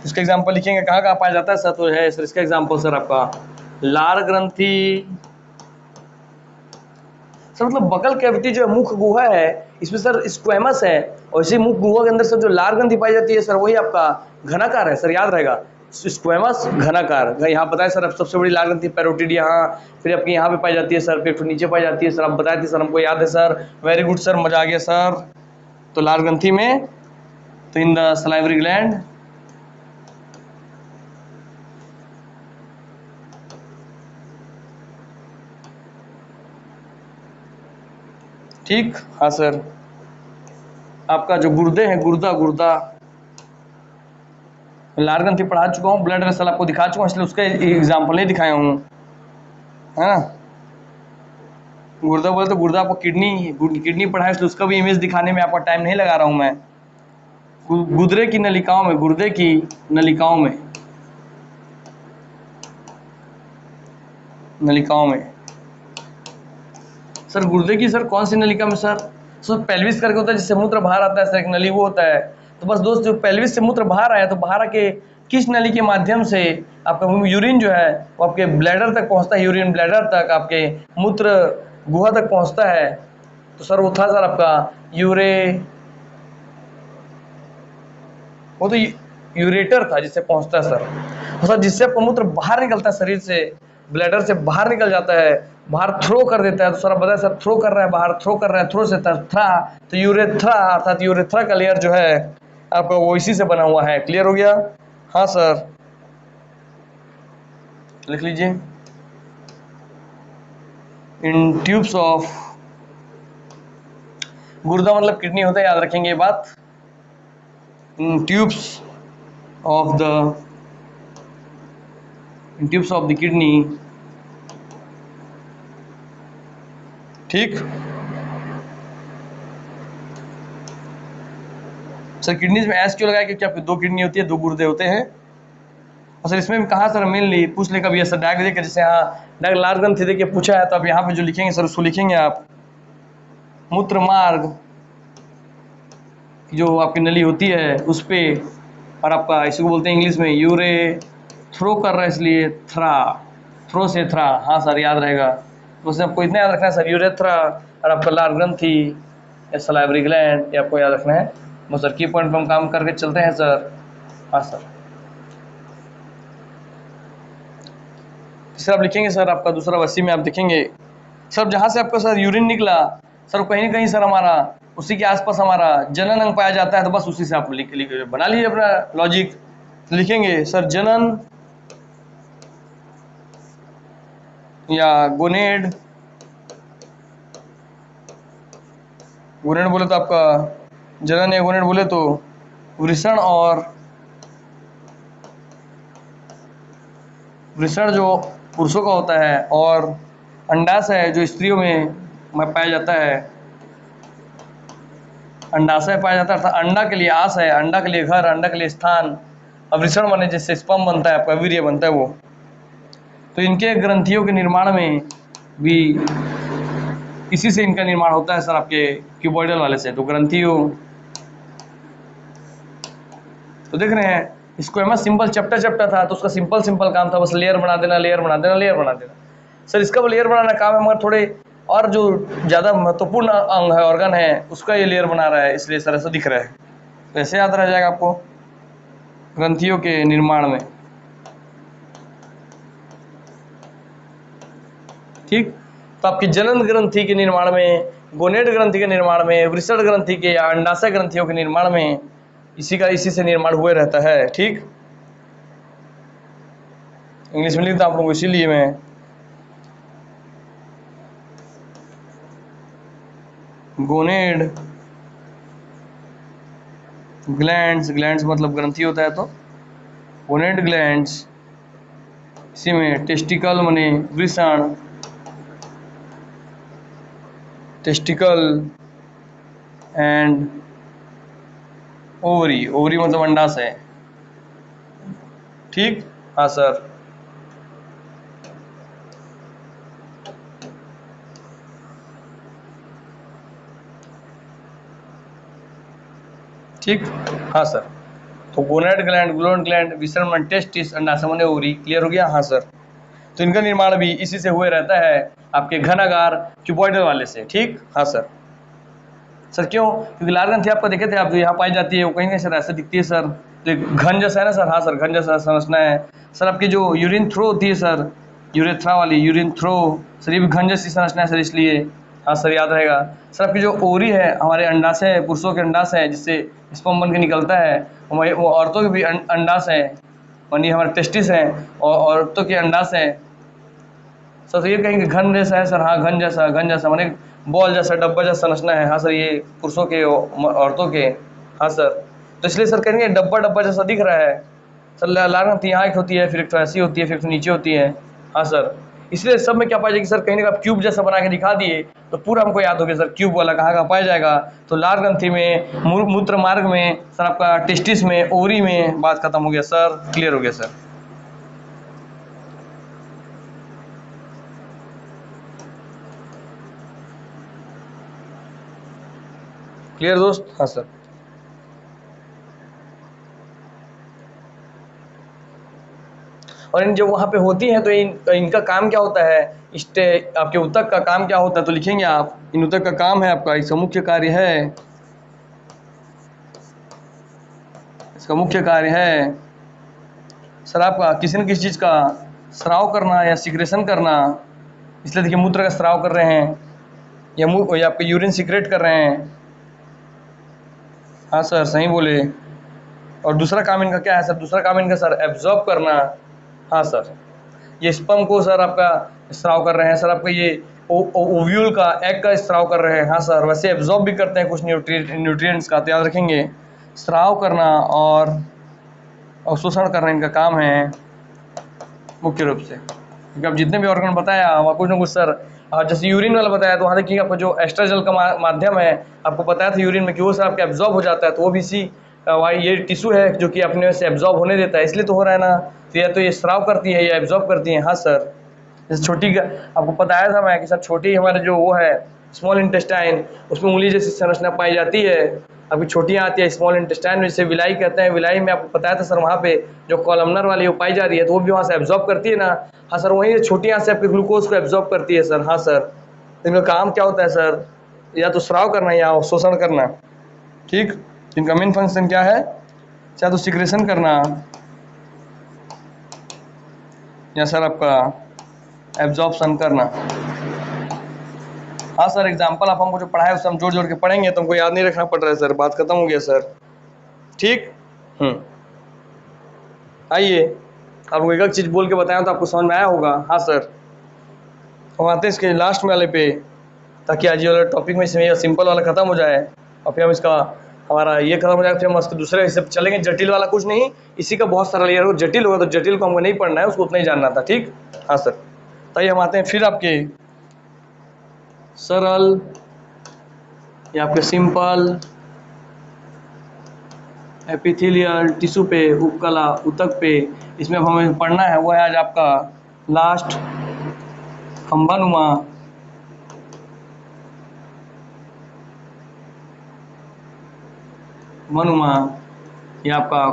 इसका एग्जांपल लिखेंगे, कहाँ कहाँ पाया जाता है सर, तो है सर इसका एग्जांपल सर आपका लार ग्रंथि सर, मतलब बकल कैविटी जो मुख गुहा है, इसमें सर स्क्वेमस है, और इसी मुख गुहा के अंदर सर जो लार ग्रंथि पाई जाती है सर, वही आपका घनाकार है सर, याद रहेगा। स्क्वेमस घनाकार, यहाँ बताए सर अब सबसे बड़ी लाल ग्रंथि पैरोटिड यहाँ, फिर आपकी यहाँ पे पाई जाती है सर, फिर नीचे पाई जाती है सर, आप बताए थे सर, हमको याद है सर, वेरी गुड सर, मजा आ गया सर। तो लाल ग्रंथि में, तो इन द सलाइवरी ग्लैंड, ठीक, हाँ सर। आपका जो गुर्दे हैं, गुर्दा लाल ग्रंथि पढ़ा चुका हूँ, ब्लड वेसल आपको दिखा चुका हूँ, इसलिए उसका एग्जाम्पल नहीं दिखाया हूँ, है ना। गुर्दा बोले तो गुर्दा आपको किडनी पढ़ा है, इसलिए उसका भी इमेज दिखाने में आपका टाइम नहीं लगा रहा हूँ मैं। गुर्दे की नलिकाओं में, गुर्दे की नलिकाओं में सर, गुर्दे की सर कौन सी नलिका में सर पेल्विस करके होता है, जिससे मूत्र बाहर आता है सर, एक नली वो होता है। तो बस दोस्त, जो पेल्विस से मूत्र बाहर आया, तो बाहर आके किस नली के माध्यम से आपका यूरिन जो है वो आपके ब्लैडर तक पहुंचता है, यूरिन ब्लैडर तक, आपके मूत्र गुहा तक पहुंचता है। तो सर वो था सर आपका वो तो यूरेटर था, जिससे पहुंचता है सर। तो सर जिससे आपका मूत्र बाहर निकलता है शरीर से, ब्लैडर से बाहर निकल जाता है, बाहर थ्रो कर देता है। तो सर आप बताए सर, थ्रो कर रहा है बाहर, थ्रो कर रहा है, थ्रो से थ्रा, तो यूरेथ्रा, अर्थात यूरेथ्रा का लेयर जो है आपका वो इसी से बना हुआ है। क्लियर हो गया? हाँ सर, लिख लीजिए, इन ट्यूब्स ऑफ, गुर्दा मतलब किडनी होता है, याद रखेंगे ये बात। इन ट्यूब्स ऑफ द किडनी, ठीक। सर किडनीज में ऐस क्यों लगाया, क्योंकि आपकी दो किडनी होती है, दो गुर्दे होते हैं। और सर इसमें भी कहा सर मेनली पूछ ले कभी, सर डायग देखे, जैसे यहाँ डायग लाल ग्रंथि देखिए पूछा है, तो आप यहाँ पे जो लिखेंगे सर उसको लिखेंगे आप, मूत्र मार्ग जो आपकी नली होती है उस पे, और आपका इसी को बोलते हैं इंग्लिश में यूरे, थ्रो कर रहा है इसलिए थ्रा, थ्रो से थ्रा, हाँ सर याद रहेगा। तो उससे आपको इतना याद रखना है सर, यूरेथ्रा और आपका लाल ग्रंथि या सलाइवरी ग्लैंड, ये आपको याद रखना है। बस सर की पॉइंट पर हम काम करके चलते हैं सर। हाँ सर, तीसरा आप लिखेंगे सर, आपका दूसरा वसी में आप देखेंगे सर, जहाँ से आपका सर यूरिन निकला सर, कहीं ना कहीं सर हमारा उसी के आसपास हमारा जनन अंग पाया जाता है, तो बस उसी से आप लिख बना लीजिए अपना लॉजिक। लिखेंगे सर जनन या गोनेड, गोनेड बोले तो आपका जनन या गोनेड बोले तो वृषण, और वृषण जो पुरुषों का होता है, और अंडाशय जो स्त्रियों में पाया जाता है, अंडाशय पाया जाता है, अर्थात अंडा के लिए आशय, अंडा के लिए घर, अंडा के लिए स्थान। अब वृषण बने जिससे स्पर्म बनता है, आपका वीर्य बनता है वो। तो इनके ग्रंथियों के निर्माण में भी इसी से इनका निर्माण होता है सर, आपके क्यूबॉइडल वाले से। तो ग्रंथियों, तो देख रहे हैं स्क्वेमस सिंपल चैप्टर था, तो उसका सिंपल काम था, बस लेयर बना देना, लेयर बना देना, लेयर बना देना। सर इसका वो लेयर बनाना काम है, मगर थोड़े और जो ज़्यादा महत्वपूर्ण अंग है, ऑर्गन है, उसका ये लेयर बना रहा है, इसलिए सर ऐसा दिख रहा है। तो ऐसे याद रह जाएगा आपको ग्रंथियों के निर्माण में, ठीक। तो आपकी जनन ग्रंथि के निर्माण में, गोनेड ग्रंथि के निर्माण में, वृषण ग्रंथि के या अंडाशय ग्रंथियों के निर्माण में इसी से निर्माण हुए रहता है, ठीक। इंग्लिश में लिखता आप लोगों को, इसीलिए मैं गोनेड ग्लैंड्स मतलब ग्रंथि होता है, तो गोनेड ग्लैंड्स, इसी में टेस्टिकल मने वृषण, टेस्टिकल एंड ओवरी मतलब अंडाशय, ठीक। हाँ सर, ठीक। हाँ सर, तो गोनेड ग्लैंड, विसर्जन, टेस्टिस, अंडाशय, ओवरी। क्लियर हो गया? हाँ सर। तो इनका निर्माण भी इसी से हुए रहता है, आपके घनागार क्यूबॉइडल वाले से, ठीक। हाँ सर, सर क्यों? क्योंकि लाल ग्रंथि आपको देखे थे आप, जो यहाँ पाई जाती है वो कहीं नहीं सर ऐसे दिखती है सर, तो एक घन जैसा है ना सर। हाँ सर, घन जैसा संरचना है सर। आपकी जो यूरिन थ्रो होती है सर, यूरेथ्रा वाली यूरिन थ्रो, सर ये भी घन जैसी संरचना है सर, इसलिए हाँ सर याद रहेगा। सर आपकी जो ओरी है, हमारे अंडाशय है, पुरुषों के अंडाशय है जिससे स्पर्म बन के निकलता है, हमारे वो औरतों के भी अंडाशय है, यानी हमारे टेस्टिस हैं, और औरतों के अंडाशय है सर। तो ये कहेंगे घन जैसा है सर। हाँ, घन जैसा माने बॉल जैसा, डब्बा जैसा संरचना है। हाँ सर, ये पुरुषों के औरतों के। हाँ सर, तो इसलिए सर कहेंगे डब्बा जैसा दिख रहा है सर। लाल ग्रंथि यहाँ एक होती है, फिर एक तो ऐसी होती है, फिर एक तो नीचे होती है। हाँ सर, इसलिए सब में क्या पाया जाएगा सर, कहीं ना आप क्यूब जैसा बना के दिखा दिए तो पूरा हमको याद हो गया सर, क्यूब वाला कहाँ पाया जाएगा। तो लाल ग्रंथि में, मूत्र मार्ग में सर, आपका टेस्टिस में, ओरी में। बात खत्म हो गया सर, क्लियर हो गया सर। क्लियर दोस्त? हाँ सर। और इन जब वहाँ पे होती हैं तो इनका काम क्या होता है, आपके ऊतक का काम क्या होता है, तो लिखेंगे आप, इन ऊतक का काम है आपका, इसका मुख्य कार्य है, इसका मुख्य कार्य है सर आपका किसी न किसी चीज़ का स्राव करना या सिक्रेशन करना। इसलिए देखिए मूत्र का स्राव कर रहे हैं, या आपके यूरिन सिक्रेट कर रहे हैं। हाँ सर, सही बोले। और दूसरा काम इनका क्या है सर? दूसरा काम इनका सर एब्जॉर्ब करना। हाँ सर, ये स्पर्म को सर आपका स्राव कर रहे हैं सर, आपका ये ओव्यूल का, एग का स्राव कर रहे हैं। हाँ सर, वैसे एब्जॉर्ब भी करते हैं कुछ न्यूट्रिएंट्स का, तो याद रखेंगे स्राव करना और अवशोषण करना इनका काम है मुख्य रूप से। क्योंकि अब जितने भी ऑर्गन बताया वहाँ कुछ ना कुछ सर, जैसे यूरिन वाला बताया तो वहाँ देखिए आपको जो एस्ट्राजल का माध्यम है, आपको बताया था यूरिन में कि वो सर आपका एब्जॉर्ब हो जाता है, तो वो भी इसी ये टिश्यू है जो कि अपने से एब्जॉर्ब होने देता है, इसलिए तो हो रहा है ना। तो या तो ये स्राव करती है या एब्जॉर्ब करती है। हाँ सर, जैसे छोटी का आपको बताया था मैं कि सर छोटी हमारे जो वो है स्मॉल इंटेस्टाइन, उसमें उंगली जैसी संरचना पाई जाती है। अभी छोटियाँ आती है स्मॉल इंटेस्टाइन में, जिसे विलाई कहते हैं। विलाई में आपको बताया था सर, वहाँ पे जो कॉलमनर वाली वो पाई जा रही है, तो वो भी वहाँ से एब्जॉर्ब करती है ना। हाँ सर, वहीं छोटी यहाँ से आपके ग्लूकोज को एब्जॉर्ब करती है सर। हाँ सर, इनका काम क्या होता है सर, या तो स्राव करना या शोषण करना। ठीक, इनका मेन फंक्शन क्या है, चाहे तो सिक्रेशन करना या सर आपका एब्जॉर्प्शन करना। हाँ सर, एग्जाम्पल आप हमको जो पढ़ाए उससे हम जोड़ जोड़ के पढ़ेंगे, तो हमको याद नहीं रखना पड़ रहा है सर। बात खत्म हो गया सर। ठीक, आइए आपको एक एक चीज़ बोल के बताया तो आपको समझ में आया होगा। हाँ सर, हम आते हैं इसके लास्ट वाले पे, ताकि आज ये वाला टॉपिक में इसमें सिंपल वाला खत्म हो जाए, और फिर हम इसका हमारा ये खत्म हो जाए, फिर हम उसके दूसरे हिस्से पे चलेंगे। जटिल वाला कुछ नहीं, इसी का बहुत सारा लेयर हो। जटिल होगा तो जटिल को हमको नहीं पढ़ना है, उसको उतना ही जानना था। ठीक, हाँ सर। तो ये हम आते हैं फिर आपके सरल या आपके सिंपल एपिथेलियल टिश्यू पे, उपकला ऊतक पे। इसमें अब हमें पढ़ना है वो है आज आपका लास्ट खंभानुमा मनुमा, ये आपका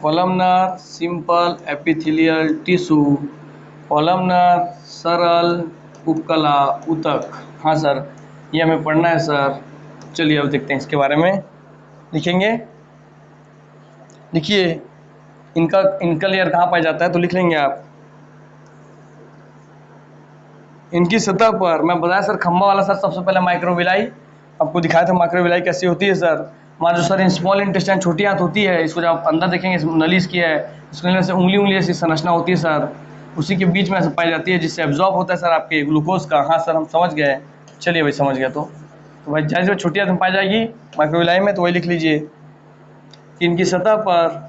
columnar simple epithelial tissue, columnar सरल उपकला ऊतक। हाँ सर, ये हमें पढ़ना है सर। चलिए अब देखते हैं इसके बारे में। लिखेंगे, लिखिए इनका लेयर कहाँ पाया जाता है, तो लिख लेंगे आप, इनकी सतह पर। मैं बताया सर खंभा वाला सर, सबसे पहले माइक्रोविलाई आपको दिखाया था। माइक्रोविलाई कैसी होती है सर, मान जो सर स्मॉल इंटेस्टाइन छोटी आंत होती है, इसको जब आप अंदर देखेंगे नली इसकी है, इसके अंदर से उंगली जैसी संरचना होती है सर, उसी के बीच में पाई जाती है, जिससे एब्जॉर्ब होता है सर आपके ग्लूकोज का। हाँ सर, हम समझ गए। चलिए भाई, समझ गया तो भाई जैसे छोटी आंत में पाई जाएगी माइक्रोविलाई में, तो वही लिख लीजिए कि इनकी सतह पर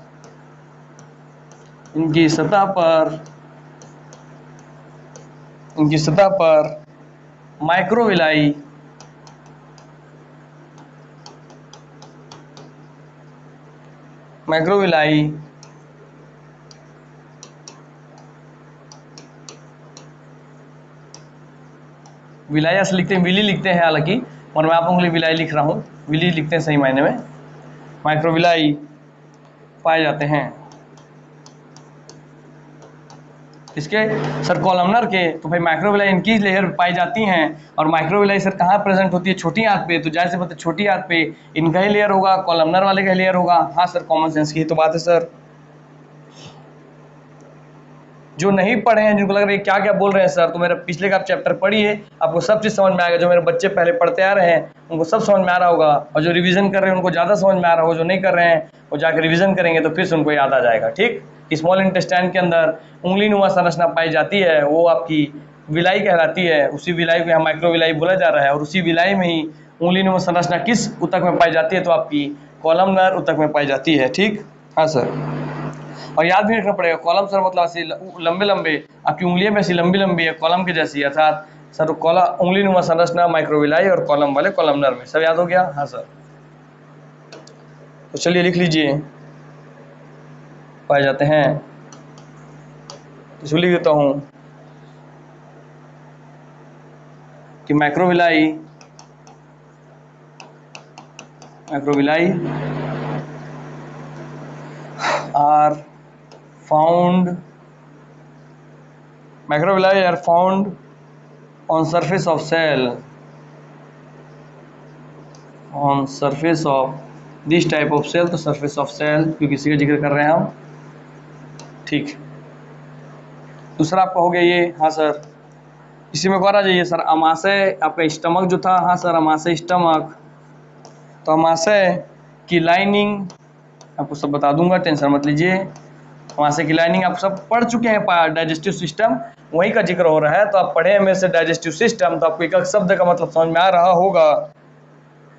माइक्रोविलाई विलाई से लिखते हैं, विली लिखते हैं हालांकि, और मैं आप लोगों के लिए विलाई लिख रहा हूँ। विली लिखते हैं सही मायने में। माइक्रोविलाई पाए जाते हैं। इसके सर कॉलमनर के, तो भाई माइक्रोविलाई इनकी लेयर पाई जाती हैं, और माइक्रोविलाई सर कहाँ प्रेजेंट होती है, छोटी आंत पे, तो जाहिर सी बात है छोटी आंत पे इनका ही लेयर होगा, कॉलमनर वाले का लेयर होगा। हाँ सर, कॉमन सेंस की तो बात है सर। जो नहीं पढ़े हैं, जिनको लग रहा है क्या क्या बोल रहे हैं सर, तो मेरा पिछले का आप चैप्टर पढ़िए, आपको सब चीज़ समझ में आएगा। जो मेरे बच्चे पहले पढ़ते आ रहे हैं उनको सब समझ में आ रहा होगा, और जो रिवीजन कर रहे हैं उनको ज़्यादा समझ में आ रहा होगा, जो नहीं कर रहे हैं वो जाकर रिवीजन करेंगे तो फिर से उनको याद आ जाएगा। ठीक, स्मॉल इंटेस्टाइन के अंदर उंगली नुमा संरचना पाई जाती है, वो आपकी विलाई कहलाती है। उसी विलाई को यहाँ माइक्रोविलाई बोला जा रहा है, और उसी विलाई में ही उंगली नुमा संरचना किस ऊतक में पाई जाती है, तो आपकी कॉलमनर ऊतक में पाई जाती है। ठीक, हाँ सर। और याद भी रखना पड़ेगा, कॉलम सर मतलब ऐसे लंबे लंबे, आपकी उंगलियां भी ऐसी लंबी लंबी है कॉलम की जैसी, अर्थात सर उंगली नुमा संरचना माइक्रोविलाई और कॉलम वाले कॉलमनर में। सब याद हो गया? हाँ सर। तो चलिए लिख लीजिए, पाए जाते हैं, तो लिख देता हूं कि microvilli are found on surface of cell, on surface of this type of cell, तो surface of cell क्योंकि इसी का जिक्र कर रहे हैं हम। ठीक, दूसरा आपका हो गया ये। हाँ सर, इसी में आ जाइए सर, अमाशय आपका स्टमक जो था। हाँ सर, अमाशय स्टमक, तो अमाशय की लाइनिंग आपको सब बता दूंगा, टेंशन मत लीजिए। अमाशय की लाइनिंग आप सब पढ़ चुके हैं, डाइजेस्टिव सिस्टम वही का जिक्र हो रहा है, तो आप पढ़े हैं मेरे से डाइजेस्टिव सिस्टम, तो आपको एक शब्द का मतलब समझ में आ रहा होगा।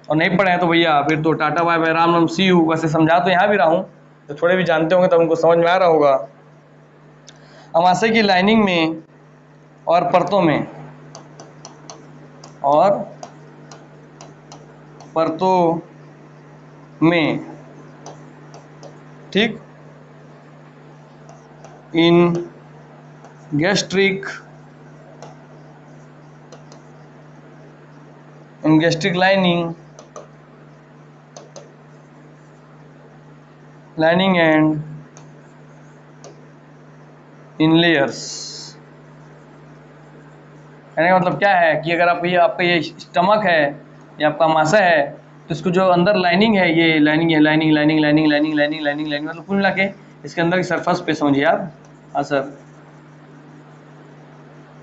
और नहीं पढ़े हैं तो भैया फिर तो tata bye bye, Ram Ram, see you. वैसे समझा तो यहाँ भी रहा हूँ, तो थोड़े भी जानते होंगे तो उनको समझ में आ रहा होगा। अमाशय की लाइनिंग में और परतों में ठीक, in gastric lining and in layers. कहने का मतलब क्या है कि अगर आप आपका ये स्टमक है, ये आपका अमाशय है, तो इसको जो अंदर लाइनिंग है, ये लाइनिंग मतलब कुल मिला के इसके अंदर की सरफेस पे समझिए आप। हाँ सर,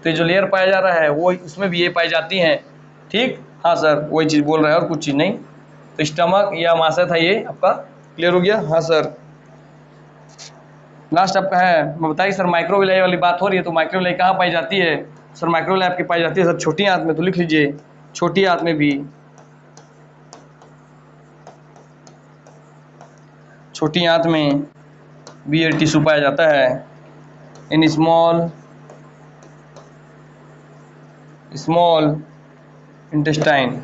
तो जो लेयर पाया जा रहा है वो उसमें भी ये पाई जाती हैं। ठीक, हाँ सर, वही चीज़ बोल रहा है और कुछ चीज़ नहीं। तो स्टमक या अमाशय था ये आपका, क्लियर हो गया? हाँ सर। लास्ट आपका है, मैं बताइए सर, माइक्रोविलाई वाली बात हो रही है, तो माइक्रोविलाई कहाँ पाई जाती है? सर माइक्रोविलाई आपकी पाई जाती है सर छोटी आंत में, तो लिख लीजिए छोटी आंत में भी, छोटी आंत में भी ये टिश्यू पाया जाता है, इन स्मॉल इंटेस्टाइन।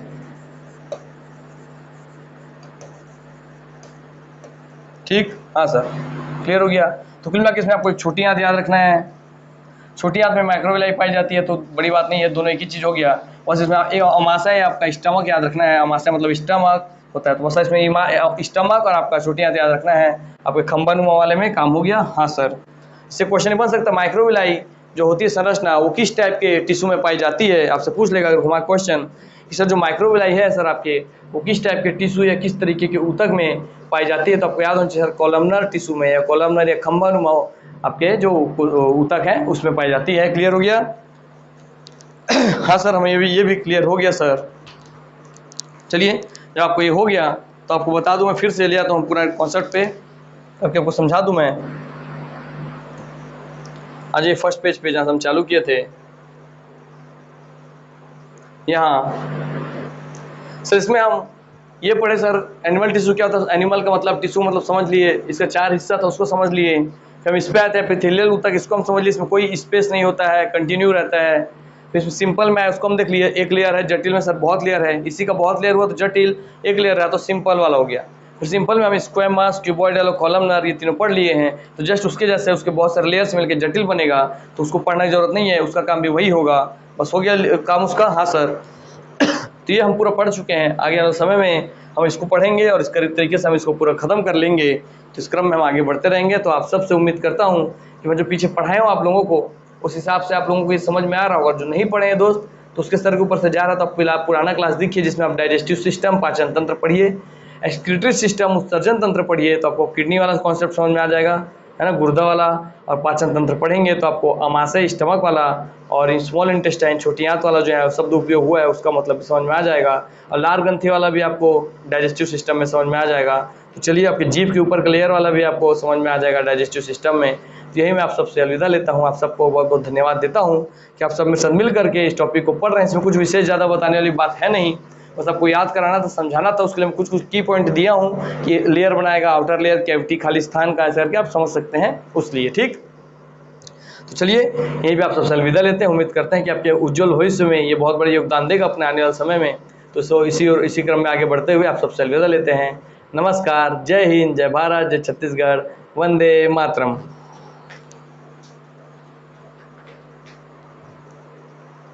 ठीक, हाँ सर, क्लियर हो गया? तो कुल मिला के इसमें आपको एक छोटी आंत याद रखना है। छोटी आंत में माइक्रोविलाई पाई जाती है, तो बड़ी बात नहीं है, दोनों एक ही चीज़ हो गया। बस इसमें एक अमाशय है, आपका स्टमक याद रखना है। अमाशय मतलब स्टमक होता है, तो बस इसमें स्टमक और आपका छोटी आंत याद रखना है। आपके खंबानुमा वाले में काम हो गया। हाँ सर, इससे क्वेश्चन नहीं बन सकता, माइक्रोविलाई जो होती है संरचना वो किस टाइप के टिश्यू में पाई जाती है, आपसे पूछ लेगा अगर हमारा क्वेश्चन कि सर जो माइक्रोविलाई है सर आपके, वो किस टाइप के टिश्यू या किस तरीके के ऊतक में पाई जाती है, तो आपको याद होना चाहिए सर कॉलमनर टिश्यू में, या कॉलमनर या खंबानुमा आपके जो ऊतक है उसमें पाई जाती है। क्लियर हो गया? हाँ सर, हमें ये भी क्लियर हो गया सर। चलिए, जब आपको ये हो गया तो आपको बता दूं, मैं फिर से ले आता हूँ पूरा कॉन्सेप्ट पे, ताकि आपको समझा दूं मैं। आज ये फर्स्ट पेज पे जहाँ हम चालू किए थे, यहाँ सर इसमें हम ये पढ़े सर एनिमल टिश्यू क्या होता है। एनिमल का मतलब टिश्यू मतलब समझ लिए, इसका 4 हिस्सा था उसको समझ लिए। फिर हम इस पे आते हैं एपिथेलियल ऊतक, इसको हम समझ लिए, इसमें कोई स्पेस नहीं होता है, कंटिन्यू रहता है। फिर इसमें सिंपल में उसको हम देख लिए, एक लेयर है। जटिल में सर बहुत लेयर है, इसी का बहुत लेयर हुआ तो जटिल, एक लेयर रहा तो सिंपल वाला हो गया। फिर सिंपल में हम स्क्वेमस, क्यूबॉइडल और कॉलमनर ये तीनों पढ़ लिए हैं, तो जस्ट उसके जैसे उसके बहुत सारे लेयर्स मिलकर जटिल बनेगा, तो उसको पढ़ने की जरूरत नहीं है, उसका काम भी वही होगा, बस हो गया काम उसका। हाँ सर, तो ये हम पूरा पढ़ चुके हैं। आगे वाले समय में हम इसको पढ़ेंगे और इस तरीके से हम इसको पूरा ख़त्म कर लेंगे। तो इस क्रम में हम आगे बढ़ते रहेंगे। तो आप सबसे उम्मीद करता हूँ कि मैं जो पीछे पढ़ाया हूँ आप लोगों को, उस हिसाब से आप लोगों को ये समझ में आ रहा होगा। जो नहीं पढ़े हैं दोस्त तो उसके सर के ऊपर से जा रहा, तो आप फिलहाल पुराना क्लास देखिए जिसमें आप डाइजेस्टिव सिस्टम, पाचन तंत्र पढ़िए, एक्सक्रीटरी सिस्टम, उत्सर्जन तंत्र पढ़िए तो आपको किडनी वाला कॉन्सेप्ट समझ में आ जाएगा, है ना, गुर्दा वाला। और पाचन तंत्र पढ़ेंगे तो आपको अमाशय, स्टमक वाला और स्मॉल इंटेस्टाइन, छोटी आंत वाला जो है शब्द उपयोग हुआ है उसका मतलब भी समझ में आ जाएगा। और लार ग्रंथि वाला भी आपको डाइजेस्टिव सिस्टम में समझ में आ जाएगा। तो चलिए, आपके जीभ के ऊपर का लेयर वाला भी आपको समझ में आ जाएगा डाइजेस्टिव सिस्टम में। तो यही मैं आप सबसे अलविदा लेता हूँ। आप सबको बहुत बहुत धन्यवाद देता हूँ कि आप सब में साथ मिल करके इस टॉपिक को पढ़ रहे हैं। इसमें कुछ विशेष ज़्यादा बताने वाली बात है नहीं, बस आपको याद कराना था, समझाना था, उसके लिए मैं कुछ कुछ की पॉइंट दिया हूँ कि लेयर बनाएगा, आउटर लेयर, कैविटी, खाली स्थान का ऐसे करके आप समझ सकते हैं उस लिए। ठीक, तो चलिए यहीं पे आप सबसे अलविदा लेते हैं। उम्मीद करते हैं कि आपके उज्जवल भविष्य में ये बहुत बड़ा योगदान देगा अपने आने वाले समय में। तो इसी क्रम में आगे बढ़ते हुए आप सबसे अलविदा लेते हैं। नमस्कार, जय हिंद, जय भारत, जय छत्तीसगढ़, वंदे मातरम।